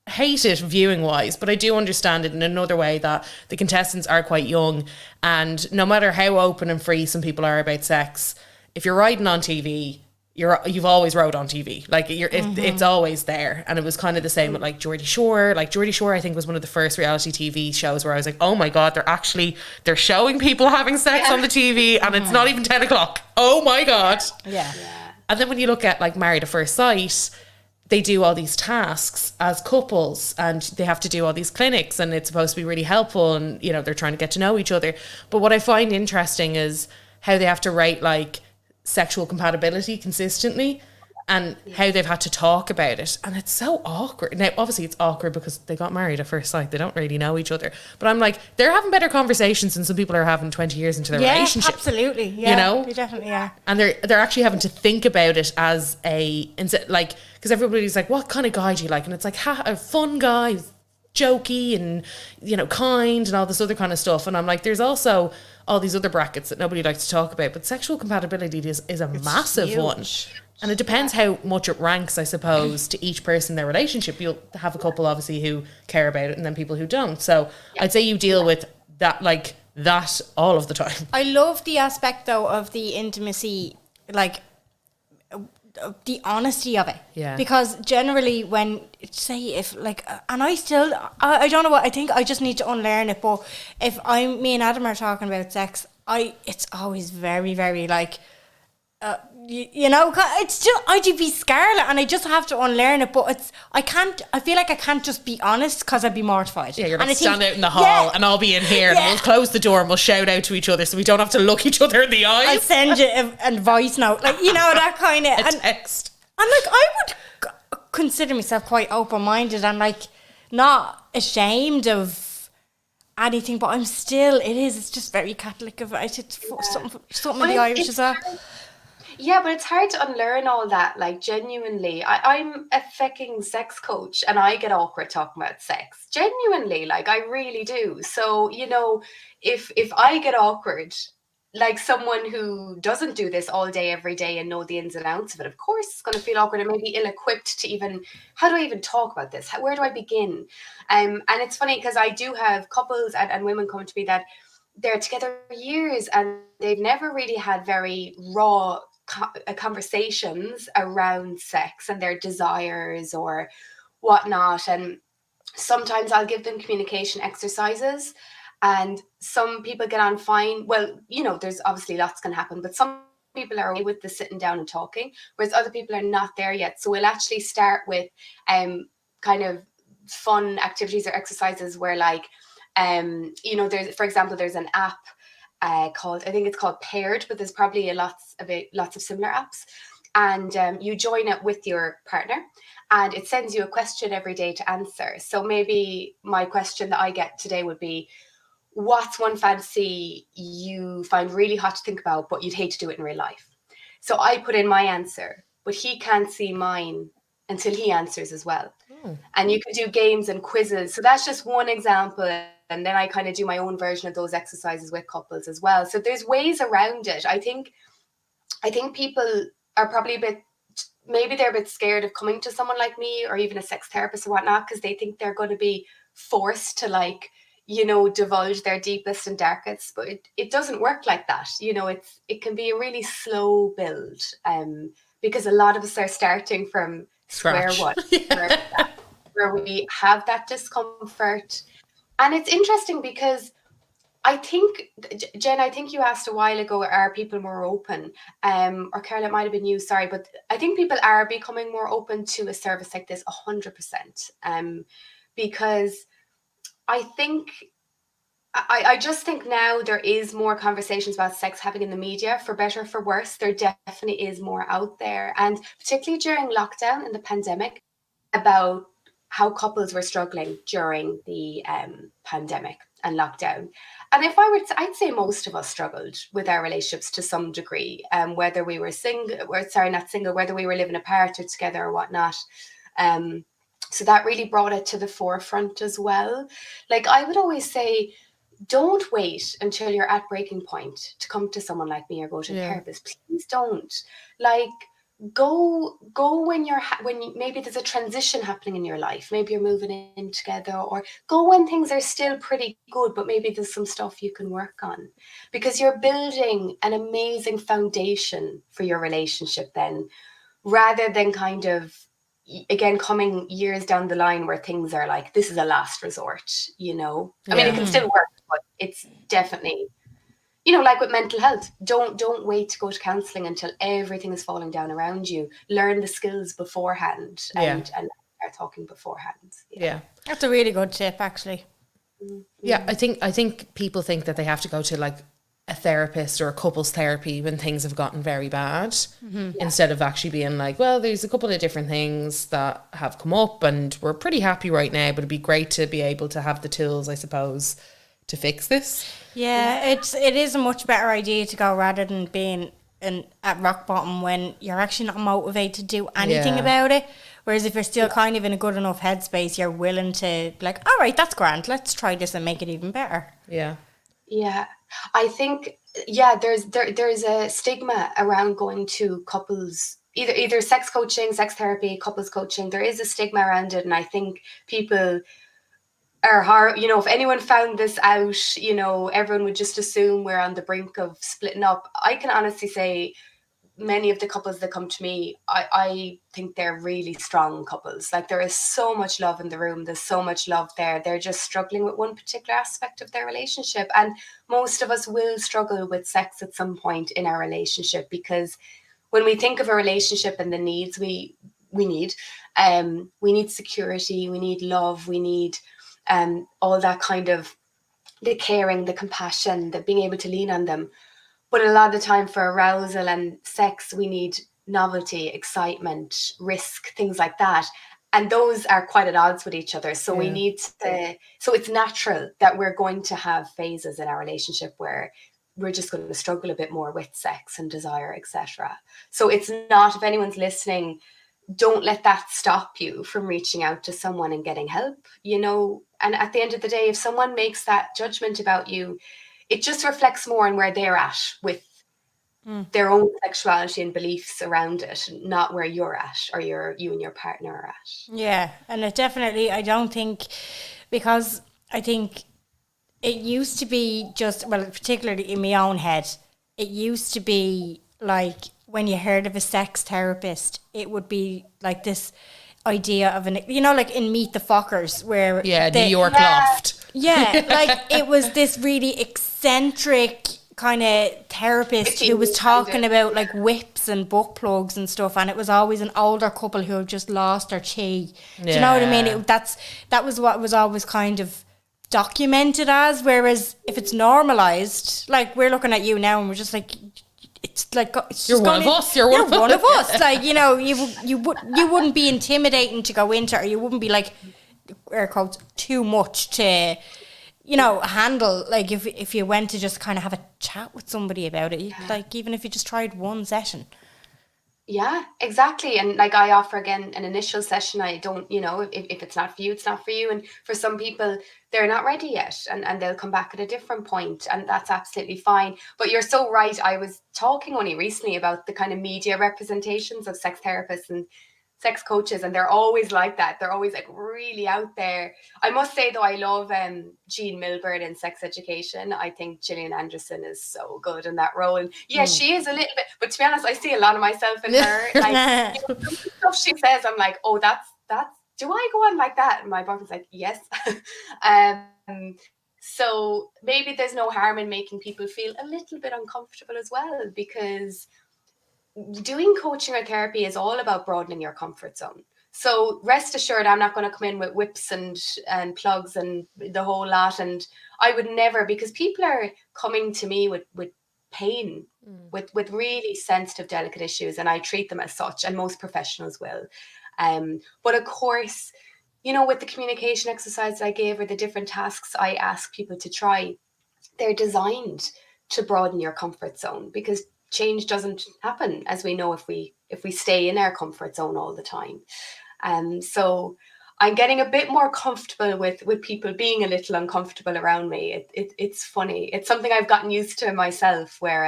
Hate it viewing wise, but I do understand it in another way, that the contestants are quite young, and no matter how open and free some people are about sex, if you're riding on TV, you've always rode on TV. Like it's always there. And it was kind of the same with like Geordie Shore. Like Geordie Shore, I think, was one of the first reality TV shows where I was like, oh my God, they're showing people having sex on the TV, and it's not even 10 o'clock. Oh my God. Yeah. And then when you look at like Married at First Sight, they do all these tasks as couples, and they have to do all these clinics, and it's supposed to be really helpful, and they're trying to get to know each other. But what I find interesting is how they have to rate like sexual compatibility consistently, and how they've had to talk about it. And it's so awkward. Now, obviously it's awkward because they got married at first sight. They don't really know each other. But I'm like, they're having better conversations than some people are having 20 years into their relationship. Absolutely. Yeah, they definitely are. And they're actually having to think about it as like, because everybody's like, what kind of guy do you like? And it's like, a fun guy, jokey and, kind and all this other kind of stuff. And I'm like, there's also all these other brackets that nobody likes to talk about. But sexual compatibility is a massive one. And it depends how much it ranks, I suppose, to each person in their relationship. You'll have a couple, obviously, who care about it, and then people who don't. So I'd say you deal with that, like that, all of the time. I love the aspect, though, of the intimacy, like the honesty of it. Yeah. Because generally when, say, if like, and I don't know what, I think I just need to unlearn it. But if me and Adam are talking about sex, it's always very, very like, you know, it's just I'd be scarlet, and I just have to unlearn it. But I feel like I can't just be honest because I'd be mortified. Yeah, you're and going to stand out in the hall and I'll be in here and we'll close the door and we'll shout out to each other so we don't have to look each other in the eyes. I'll send you a voice note, like, you know, that kind of text. And like, I would consider myself quite open-minded and like not ashamed of anything, but it's just very Catholic of it. It's something in the Irish as well. Yeah, but it's hard to unlearn all that, like, genuinely. I'm a fucking sex coach and I get awkward talking about sex. Genuinely, like, I really do. So, you know, if I get awkward, like someone who doesn't do this all day, every day and know the ins and outs of it, of course it's going to feel awkward and maybe ill-equipped to even, how do I even talk about this? Where do I begin? And it's funny because I do have couples and women come to me that they're together years and they've never really had very raw conversations around sex and their desires or whatnot. And sometimes I'll give them communication exercises and some people get on fine. Well, you know, there's obviously lots can happen, but some people are okay with the sitting down and talking, whereas other people are not there yet. So we'll actually start with kind of fun activities or exercises where, like, you know, there's, for example, there's an app called, I think it's called Paired, but there's probably lots of similar apps. And you join it with your partner and it sends you a question every day to answer. So maybe my question that I get today would be, what's one fantasy you find really hot to think about, but you'd hate to do it in real life? So I put in my answer, but he can't see mine until he answers as well. And you could do games and quizzes. So that's just one example. And then I kind of do my own version of those exercises with couples as well. So there's ways around it. I think people are probably maybe they're a bit scared of coming to someone like me or even a sex therapist or whatnot, because they think they're going to be forced to, like, you know, divulge their deepest and darkest. But it doesn't work like that. You know, it can be a really slow build because a lot of us are starting from square one. Where we have that discomfort. And it's interesting because I think, Jen, I think you asked a while ago, are people more open? Or Carol, it might have been you, sorry, but I think people are becoming more open to a service like this 100%. Because I just think now there is more conversations about sex happening in the media, for better or for worse. There definitely is more out there. And particularly during lockdown and the pandemic, about how couples were struggling during the pandemic and lockdown. And if I were to, I'd say most of us struggled with our relationships to some degree, whether we were whether we were living apart or together or whatnot. So that really brought it to the forefront as well. Like, I would always say, don't wait until you're at breaking point to come to someone like me or go to a therapist. Please don't. Like, go when maybe there's a transition happening in your life. Maybe you're moving in together, or go when things are still pretty good, but maybe there's some stuff you can work on, because you're building an amazing foundation for your relationship then, rather than kind of, again, coming years down the line where things are like, this is a last resort, you know. I mean, it can still work, but it's definitely, you know, like with mental health, don't wait to go to counselling until everything is falling down around you. Learn the skills beforehand and start talking beforehand. Yeah. That's a really good tip, actually. Yeah, I think people think that they have to go to, like, a therapist or a couples therapy when things have gotten very bad, instead of actually being like, well, there's a couple of different things that have come up and we're pretty happy right now, but it'd be great to be able to have the tools, I suppose, to fix this. Yeah, it is a much better idea to go, rather than being at rock bottom when you're actually not motivated to do anything about it. Whereas if you're still kind of in a good enough headspace, you're willing to be like, all right, that's grand, let's try this and make it even better. Yeah. Yeah, I think, there's a stigma around going to couples, either sex coaching, sex therapy, couples coaching. There is a stigma around it, and I think people are hard. You know, if anyone found this out, you know, everyone would just assume we're on the brink of splitting up. I can honestly say, many of the couples that come to me, I think they're really strong couples. Like, there is so much love in the room. There's so much love there. They're just struggling with one particular aspect of their relationship. And most of us will struggle with sex at some point in our relationship, because when we think of a relationship and the needs we need, we need security, we need love, we need all that kind of the caring, the compassion, the being able to lean on them. But a lot of the time for arousal and sex, we need novelty, excitement, risk, things like that. And those are quite at odds with each other. So we need to, so it's natural that we're going to have phases in our relationship where we're just going to struggle a bit more with sex and desire, etc. So it's not, if anyone's listening, don't let that stop you from reaching out to someone and getting help, you know. And at the end of the day, if someone makes that judgment about you, it just reflects more on where they're at with their own sexuality and beliefs around it, not where you're at or you and your partner are at. Yeah, and it definitely, I don't think, because I think it used to be just, well, particularly in my own head, it used to be like when you heard of a sex therapist, it would be like this idea of an, you know, like in Meet the Fockers, where New York loft. Yeah, like it was this really eccentric kind of therapist who was talking about like whips and butt plugs and stuff, and it was always an older couple who had just lost their chi. Do you know what I mean? That was what was always kind of documented as. Whereas if it's normalized, like we're looking at you now and we're just like, it's like it's you're one of us. You're one of us. Like, you know, you wouldn't be intimidating to go into, or you wouldn't be like, air quotes, too much to, you know, handle. Like if you went to just kind of have a chat with somebody about it, like even if you just tried one session. Yeah, exactly. And like I offer again an initial session. I don't, you know, if it's not for you, it's not for you. And for some people, they're not ready yet, and they'll come back at a different point, and that's absolutely fine. But you're so right. I was talking only recently about the kind of media representations of sex therapists and sex coaches, and they're always like that. They're always like really out there. I must say though, I love Jean Milburn in Sex Education. I think Gillian Anderson is so good in that role. And yeah, she is a little bit, but to be honest, I see a lot of myself in her. Like, you know, some of the stuff she says, I'm like, oh, that's do I go on like that? And my boyfriend's like, yes. So maybe there's no harm in making people feel a little bit uncomfortable as well, because doing coaching or therapy is all about broadening your comfort zone. So rest assured, I'm not going to come in with whips and plugs and the whole lot. And I would never, because people are coming to me with pain, with really sensitive, delicate issues, and I treat them as such, and most professionals will. But of course, you know, with the communication exercises I gave or the different tasks I ask people to try, they're designed to broaden your comfort zone, because change doesn't happen, as we know, if we stay in our comfort zone all the time. So I'm getting a bit more comfortable with people being a little uncomfortable around me. It's funny. It's something I've gotten used to myself, where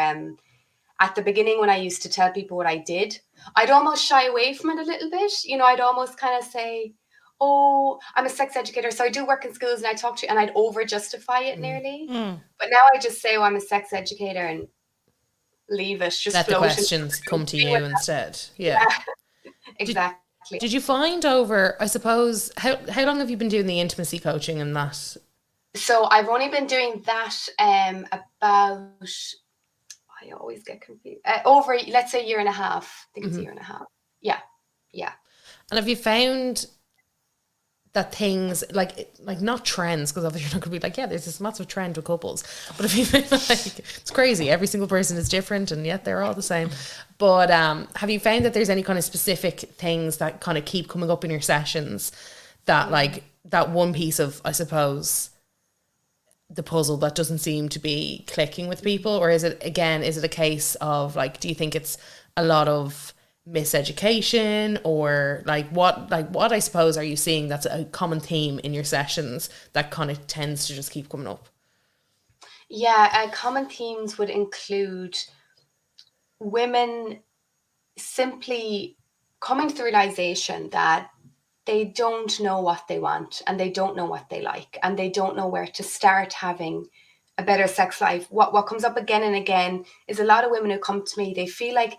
at the beginning, when I used to tell people what I did, I'd almost shy away from it a little bit. You know, I'd almost kind of say, oh, I'm a sex educator, so I do work in schools and I talk to you, and I'd over justify it nearly. But now I just say, oh, I'm a sex educator, and leave it. Just let the questions come to you instead. Yeah. Exactly. Did you find over, I suppose, how long have you been doing the intimacy coaching and that? So I've only been doing that about, I always get confused, over, let's say, a year and a half. I think it's a year and a half. Yeah. And have you found that things like not trends, because obviously you're not going to be like, yeah, there's this massive trend with couples, but if you feel like it's crazy, every single person is different and yet they're all the same. But have you found that there's any kind of specific things that kind of keep coming up in your sessions, that like that one piece of, I suppose, the puzzle that doesn't seem to be clicking with people? Or is it a case of like, do you think it's a lot of miseducation, or what I suppose are you seeing that's a common theme in your sessions that kind of tends to just keep coming up? Yeah, common themes would include women simply coming to the realization that they don't know what they want, and they don't know what they like, and they don't know where to start having a better sex life. What comes up again and again is a lot of women who come to me, they feel like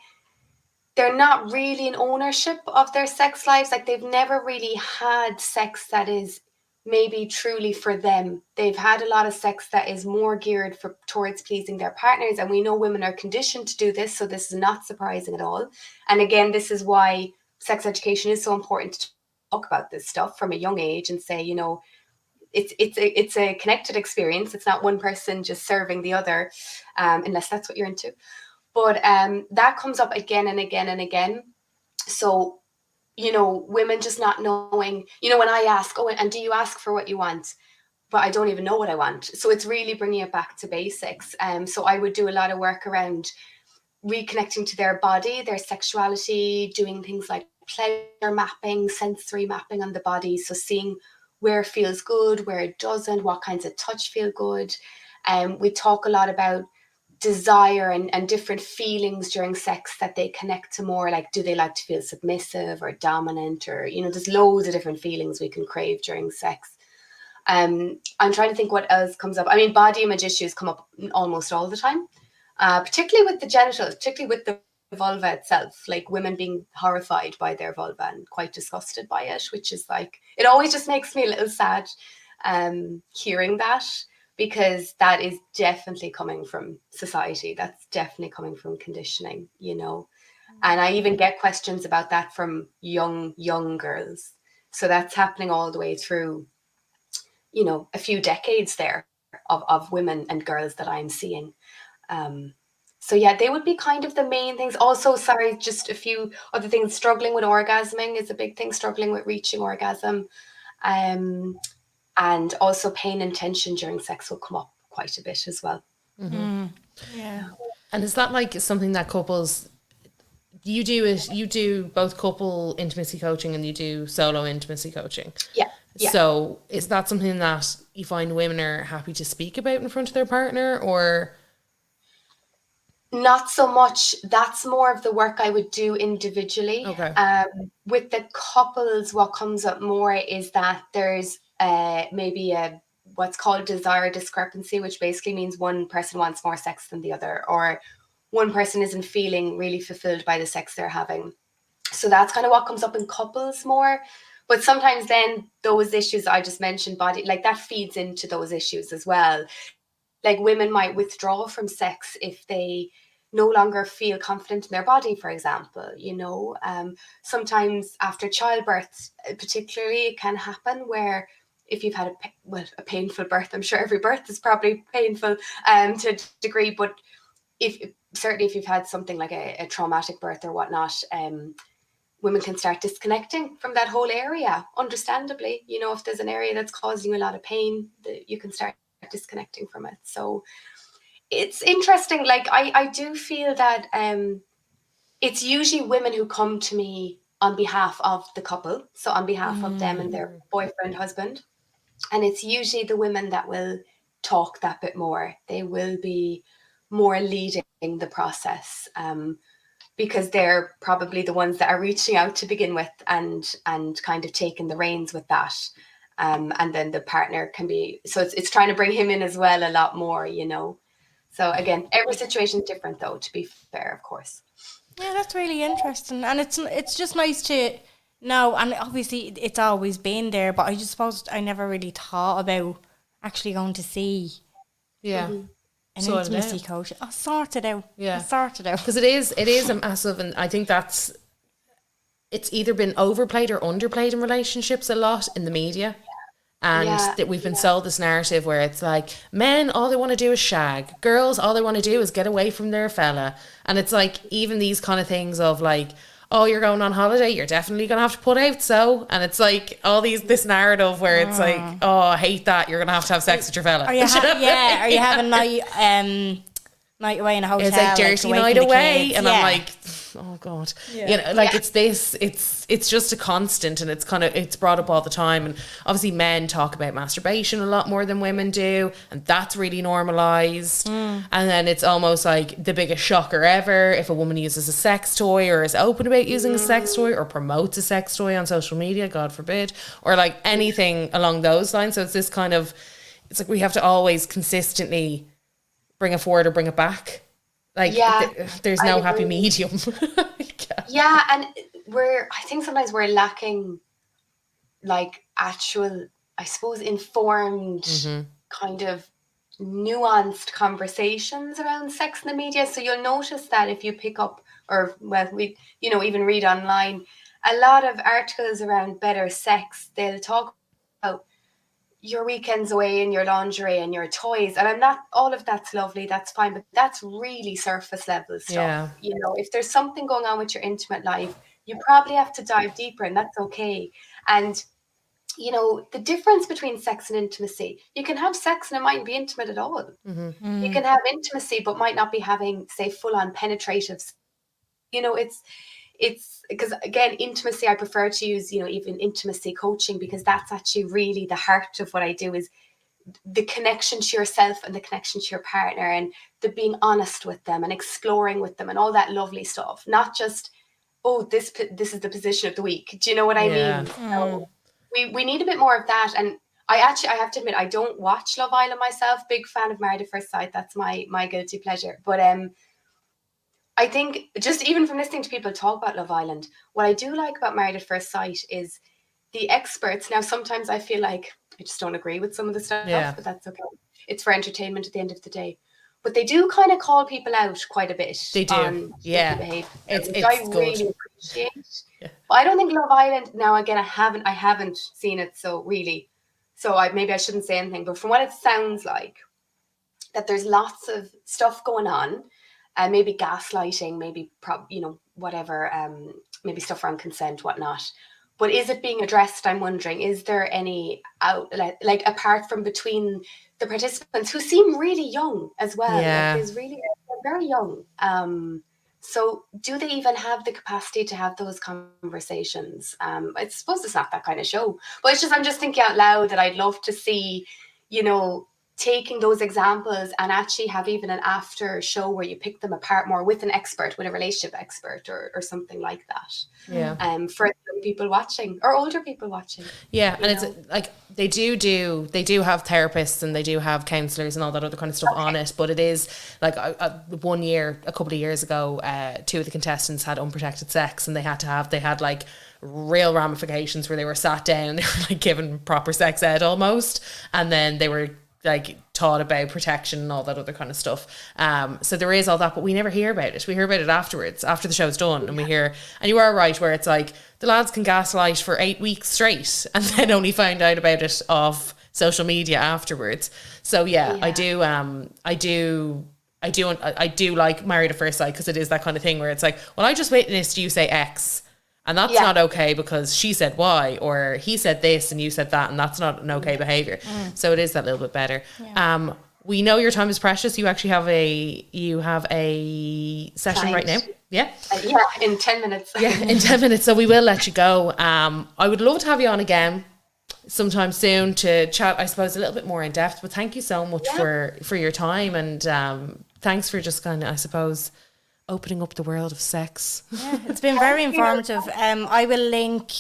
they're not really in ownership of their sex lives. Like they've never really had sex that is maybe truly for them. They've had a lot of sex that is more geared towards pleasing their partners, and we know women are conditioned to do this, so this is not surprising at all. And again, this is why sex education is so important, to talk about this stuff from a young age and say, you know, it's a connected experience. It's not one person just serving the other, unless that's what you're into. But that comes up again and again and again. So, you know, women just not knowing, you know, when I ask, oh, and do you ask for what you want? But I don't even know what I want. So it's really bringing it back to basics. So I would do a lot of work around reconnecting to their body, their sexuality, doing things like pleasure mapping, sensory mapping on the body. So seeing where it feels good, where it doesn't, what kinds of touch feel good. We talk a lot about desire and different feelings during sex that they connect to more. Like, do they like to feel submissive or dominant, or, you know, there's loads of different feelings we can crave during sex. I'm trying to think what else comes up. I mean, body image issues come up almost all the time, particularly with the genitals, particularly with the vulva itself, like women being horrified by their vulva and quite disgusted by it, which is like, it always just makes me a little sad hearing that, because that is definitely coming from society. That's definitely coming from conditioning, you know. And I even get questions about that from young girls. So that's happening all the way through, you know, a few decades there of women and girls that I'm seeing. So yeah, they would be kind of the main things. Also, sorry, just a few other things. Struggling with orgasming is a big thing. Struggling with reaching orgasm. And also pain and tension during sex will come up quite a bit as well. Yeah. And is that like something that couples, you do both couple intimacy coaching and you do solo intimacy coaching? Yeah. So is that something that you find women are happy to speak about in front of their partner, or? Not so much. That's more of the work I would do individually. Okay. With the couples, what comes up more is that there's maybe what's called desire discrepancy, which basically means one person wants more sex than the other, or one person isn't feeling really fulfilled by the sex they're having. So that's kind of what comes up in couples more. But sometimes then those issues I just mentioned, body, like that feeds into those issues as well. Like women might withdraw from sex if they no longer feel confident in their body, for example. You know, sometimes after childbirth, particularly, it can happen where if you've had a painful birth, I'm sure every birth is probably painful to a degree, but certainly if you've had something like a traumatic birth or whatnot, women can start disconnecting from that whole area, understandably. You know, if there's an area that's causing you a lot of pain, you can start disconnecting from it. So it's interesting. Like I do feel that it's usually women who come to me on behalf of the couple, so on behalf of them and their boyfriend, husband. And it's usually the women that will talk that bit more. They will be more leading the process, because they're probably the ones that are reaching out to begin with and kind of taking the reins with that. And then the partner can be, so it's trying to bring him in as well a lot more, you know. So again, every situation is different though, to be fair, of course. Yeah, that's really interesting, and it's just nice to know. And obviously, it's always been there, but I just suppose I never really thought about actually going to see Yeah. an intimacy coach. I'll sort it out. Yeah. I'll sort it out. Because it is a massive, and I think it's either been overplayed or underplayed in relationships a lot in the media. And that we've been sold this narrative where it's like, men, all they want to do is shag. Girls, all they want to do is get away from their fella. And it's like, even these kind of things of like, oh, you're going on holiday, you're definitely going to have to put out so. And it's like this narrative where it's like, oh, I hate that, you're going to have sex with your fella. Are you having night away in a hotel? It's like dirty night away. And I'm like, oh God. Yeah. You know, like it's just a constant, and it's brought up all the time. And obviously men talk about masturbation a lot more than women do, and that's really normalized. And then it's almost like the biggest shocker ever if a woman uses a sex toy or is open about using a sex toy or promotes a sex toy on social media, God forbid, or like anything along those lines. So it's this kind of, it's like we have to always consistently bring it forward or bring it back. Like there's no happy medium. Yeah, and I think sometimes we're lacking like actual I suppose, informed kind of nuanced conversations around sex in the media. So you'll notice that if you pick up, or well, we, you know, even read online, a lot of articles around better sex, they'll talk about your weekends away in your lingerie and your toys. And I'm not, all of that's lovely, that's fine, but that's really surface level stuff. Yeah. You know, if there's something going on with your intimate life, you probably have to dive deeper, and that's okay. And you know, the difference between sex and intimacy, you can have sex and it mightn't be intimate at all. You can have intimacy but might not be having, say, full on penetrative. You know, it's because, again, intimacy, I prefer to use, you know, even intimacy coaching, because that's actually really the heart of what I do, is the connection to yourself and the connection to your partner, and the being honest with them and exploring with them and all that lovely stuff. Not just, oh, this is the position of the week. Do you know what I mean? So we need a bit more of that. And I have to admit, I don't watch Love Island myself. Big fan of Married at First Sight. That's my guilty pleasure. But I think, just even from listening to people talk about Love Island, what I do like about Married at First Sight is the experts. Now, sometimes I feel like I just don't agree with some of the stuff, but that's okay. It's for entertainment at the end of the day. But they do kind of call people out quite a bit. They do, on behavior, it's I good. really appreciate. But I don't think Love Island. Now, again, I haven't seen it, so maybe I shouldn't say anything. But from what it sounds like, that there's lots of stuff going on, maybe gaslighting, maybe whatever, maybe stuff around consent, whatnot. But is it being addressed? I'm wondering, is there any outlet, like, apart from between the participants, who seem really young as well? Yeah. Like, they're very young. So do they even have the capacity to have those conversations? I suppose it's not that kind of show, but I'm just thinking out loud that I'd love to see, you know, taking those examples and actually have even an after show where you pick them apart more with an expert, with a relationship expert or something like that. Yeah. For young people watching or older people watching. Yeah, and it's like they do have therapists and they do have counselors and all that other kind of stuff on it, but it is like a couple of years ago, two of the contestants had unprotected sex, and they had like real ramifications where they were sat down, they were like given proper sex ed almost, and then they were like taught about protection and all that other kind of stuff. So there is all that, but we never hear about it. We hear about it afterwards, after the show's done, and we hear, and you are right, where it's like the lads can gaslight for 8 weeks straight and then only find out about it off social media afterwards. So I do like Married at First Sight, because it is that kind of thing where it's like, well, I just witnessed you say X, and that's not okay because she said Y, or he said this and you said that, and that's not an okay behaviour. So it is that little bit better. Yeah. We know your time is precious. You actually have a session right now. Yeah. In 10 minutes. In 10 minutes. So we will let you go. I would love to have you on again sometime soon to chat, I suppose, a little bit more in depth. But thank you so much for your time, and thanks for just kind of, I suppose, opening up the world of sex. Yeah, it's been very informative. I will link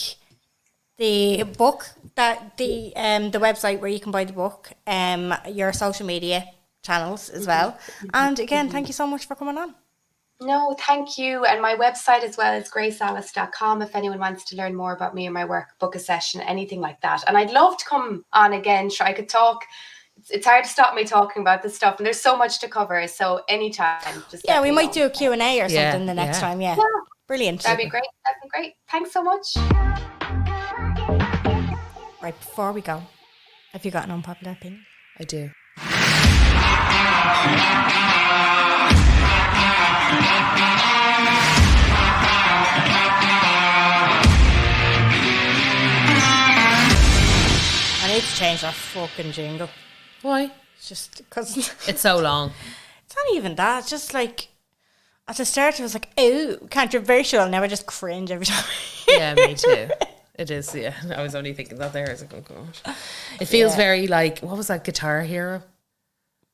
the book, that the website where you can buy the book, your social media channels as well. And again, thank you so much for coming on. No, thank you. And my website as well is gracealice.com if anyone wants to learn more about me and my work, book a session, anything like that. And I'd love to come on again. Sure, I could talk. It's hard to stop me talking about this stuff, and there's so much to cover. So anytime, just we might do a Q&A or something the next time. Yeah, brilliant. That'd be great. Thanks so much. Right, before we go, have you got an unpopular opinion? I do. I need to change that fucking jingle. Why? Just because it's so long. It's not even that. It's just like, at the start it was like, ooh, controversial. Now I just cringe every time. Yeah, me too. It is, yeah. I was only thinking that there. I was like, oh gosh. It feels very like, what was that, Guitar Hero?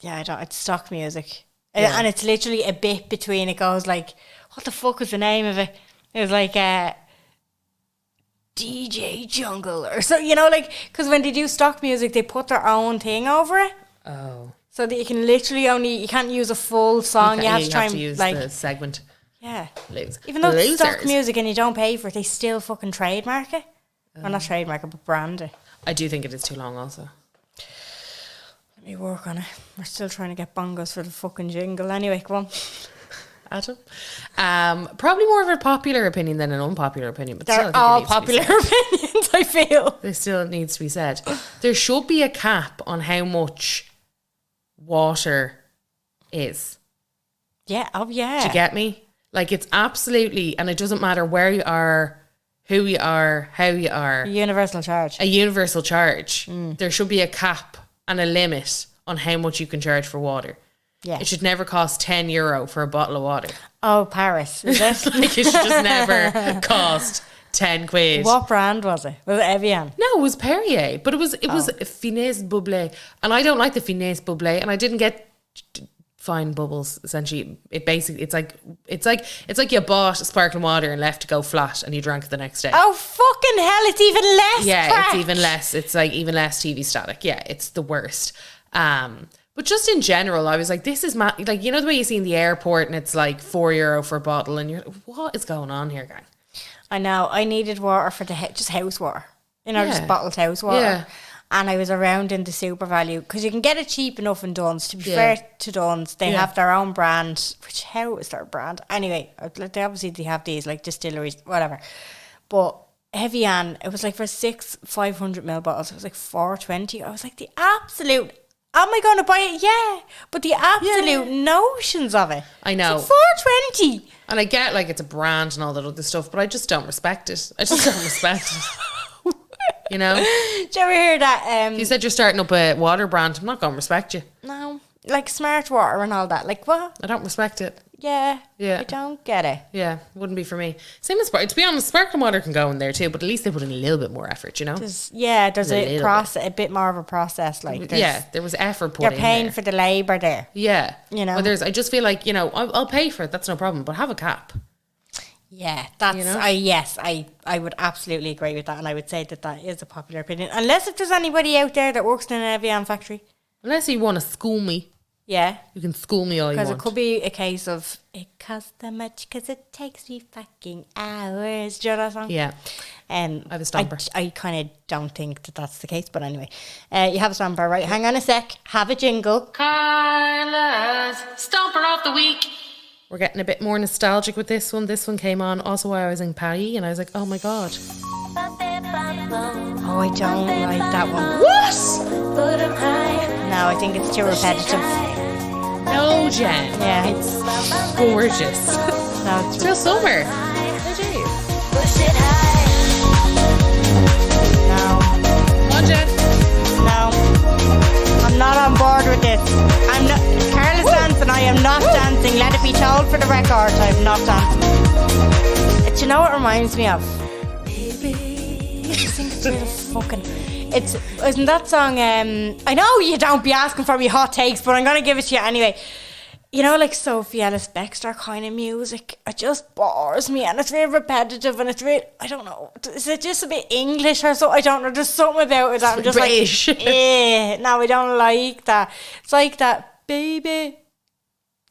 Yeah, it's stock music. Yeah. And it's literally a bit between, it goes like, what the fuck was the name of it? It was like DJ Jungle or so, you know, like, because when they do stock music, they put their own thing over it. Oh. So that you can literally you can't use a full song. You have to try and use like the segment. Yeah. Lose. Even though it's stock music and you don't pay for it, they still fucking trademark it. Well, not trademark it, but brand it. I do think it is too long also. Let me work on it. We're still trying to get bongos for the fucking jingle. Anyway, come on. Adam? Probably more of a popular opinion than an unpopular opinion. But They're still, I all think it needs to be popular said. opinions, I feel. This still needs to be said. There should be a cap on how much water is. Yeah, oh yeah. Do you get me? Like, it's absolutely, and it doesn't matter where you are, who you are, how you are. Universal charge. A universal charge. There should be a cap and a limit on how much you can charge for water. Yeah. It should never cost €10 for a bottle of water. Oh, Paris, is it? Like, it should just never cost 10 quid. What brand was it? Was it Evian? No, it was Perrier, but it was Finesse Bubbly, and I don't like the Finesse Bubbly, and I didn't get fine bubbles. Essentially, it's like you bought sparkling water and left to go flat, and you drank it the next day. Oh fucking hell! It's even less. Yeah, crack. it's even less. It's like even less TV static. Yeah, it's the worst. But just in general, I was like, this is like, you know the way you see in the airport and it's like €4 for a bottle, and you're like, what is going on here, gang? I know. I needed water for just house water. You know, Yeah. just bottled house water. Yeah. And I was around in the Super Value because you can get it cheap enough in Dunn's. To be Yeah. fair to Dunn's, they have their own brand. How is their brand? Anyway, they have these like distilleries, whatever. But Evian, it was like for 500ml bottles, it was like $4.20. I was like, the absolute. Am I going to buy it? Yeah, but the absolute notions of it. I know. It's like $4.20. And I get like it's a brand and all that other stuff, but I just don't respect it. I just don't respect it. You know? Did you ever hear that? You said you're starting up a water brand. I'm not going to respect you. No, like smart water and all that. Like what? I don't respect it. Yeah. Yeah. I don't get it. Yeah, wouldn't be for me. Same as to be honest, sparkling water can go in there too, but at least they put in a little bit more effort, you know? There's A a little process, a bit more of a process. Like Yeah, there was effort put you're in paying there. for the labour there. Yeah. You know? But I just feel like, you know, I'll pay for it, that's no problem, but have a cap. Yeah, that's You know? I would absolutely agree with that, and I would say that is a popular opinion. Unless if there's anybody out there that works in an Evian factory. Unless you want to school me. Yeah. You can school me all you Because want. it could be a case of, it costs that much because it takes me fucking hours. Do you know that song? Yeah. I have a stomper. I kind of don't think that that's the case, but anyway. You have a stomper, right? Hang on a sec. Have a jingle. Carla's Stomper of the Week. We're getting a bit more nostalgic with this one. This one came on also while I was in Paris, and I was like, oh my God. Oh, I don't like that one. What? No, I think it's too repetitive. No, Jen. Yeah. It's gorgeous. No, it's It's just summer. no. Come on, Jen. No. I'm not on board with this. I'm not. Carla's dancing. I am not dancing. Let it be told for the record. I'm not dancing. Do you know what it reminds me of? Isn't that song? I know you don't be asking for me hot takes, but I'm gonna give it to you anyway. You know, like Sophie Ellis Bextor kind of music, it just bores me, and it's very repetitive, and it's really, I don't know, is it just a bit English or so? I don't know, there's something about it that I'm just British. like, no, I don't like that. It's like that, baby,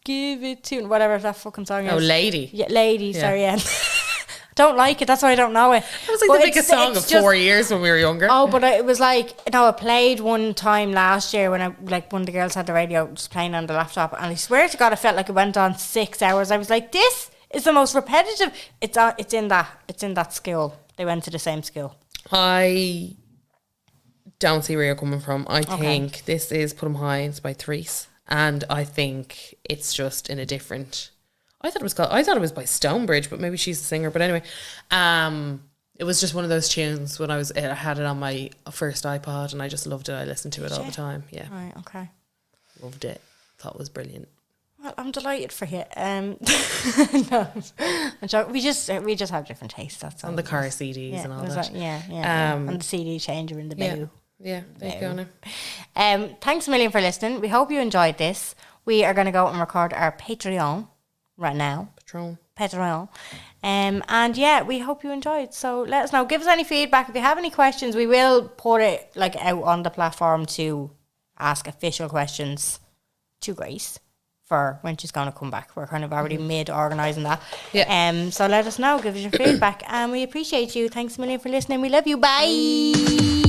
give it to, whatever that fucking song is. Oh, Lady. Yeah, Lady, Yeah. sorry, yeah. Don't like it, that's why I don't know it. It was like But the biggest it's- song it's of just- 4 years when we were younger. Oh, but it was like, I played one time last year when one of the girls had the radio just playing on the laptop, and I swear to God, I felt like it went on 6 hours. I was like, this is the most repetitive. It's in that school. They went to the same school. I don't see where you're coming from. I think this is Put 'em High, it's by Threes, and I think it's just in a different. I thought it was by Stonebridge, but maybe she's the singer. But anyway, it was just one of those tunes when I had it on my first iPod, and I just loved it. I listened to it all the time. Yeah, Right, okay. loved it. Thought it was brilliant. Well, I'm delighted for you. No, I'm joking. We just have different tastes. That's all. On the car CDs and all it was that. like- yeah. And the CD changer in the Yeah, bow. yeah. There you go now. Thanks a million for listening. We hope you enjoyed this. We are going to go and record our Patreon right now. Patreon. And yeah, we hope you enjoyed. So let us know. Give us any feedback. If you have any questions, we will put it out on the platform to ask official questions to Grace for when she's going to come back. We're kind of already mid-organising that. Yeah. So let us know. Give us your feedback. And we appreciate you. Thanks a million for listening. We love you. Bye.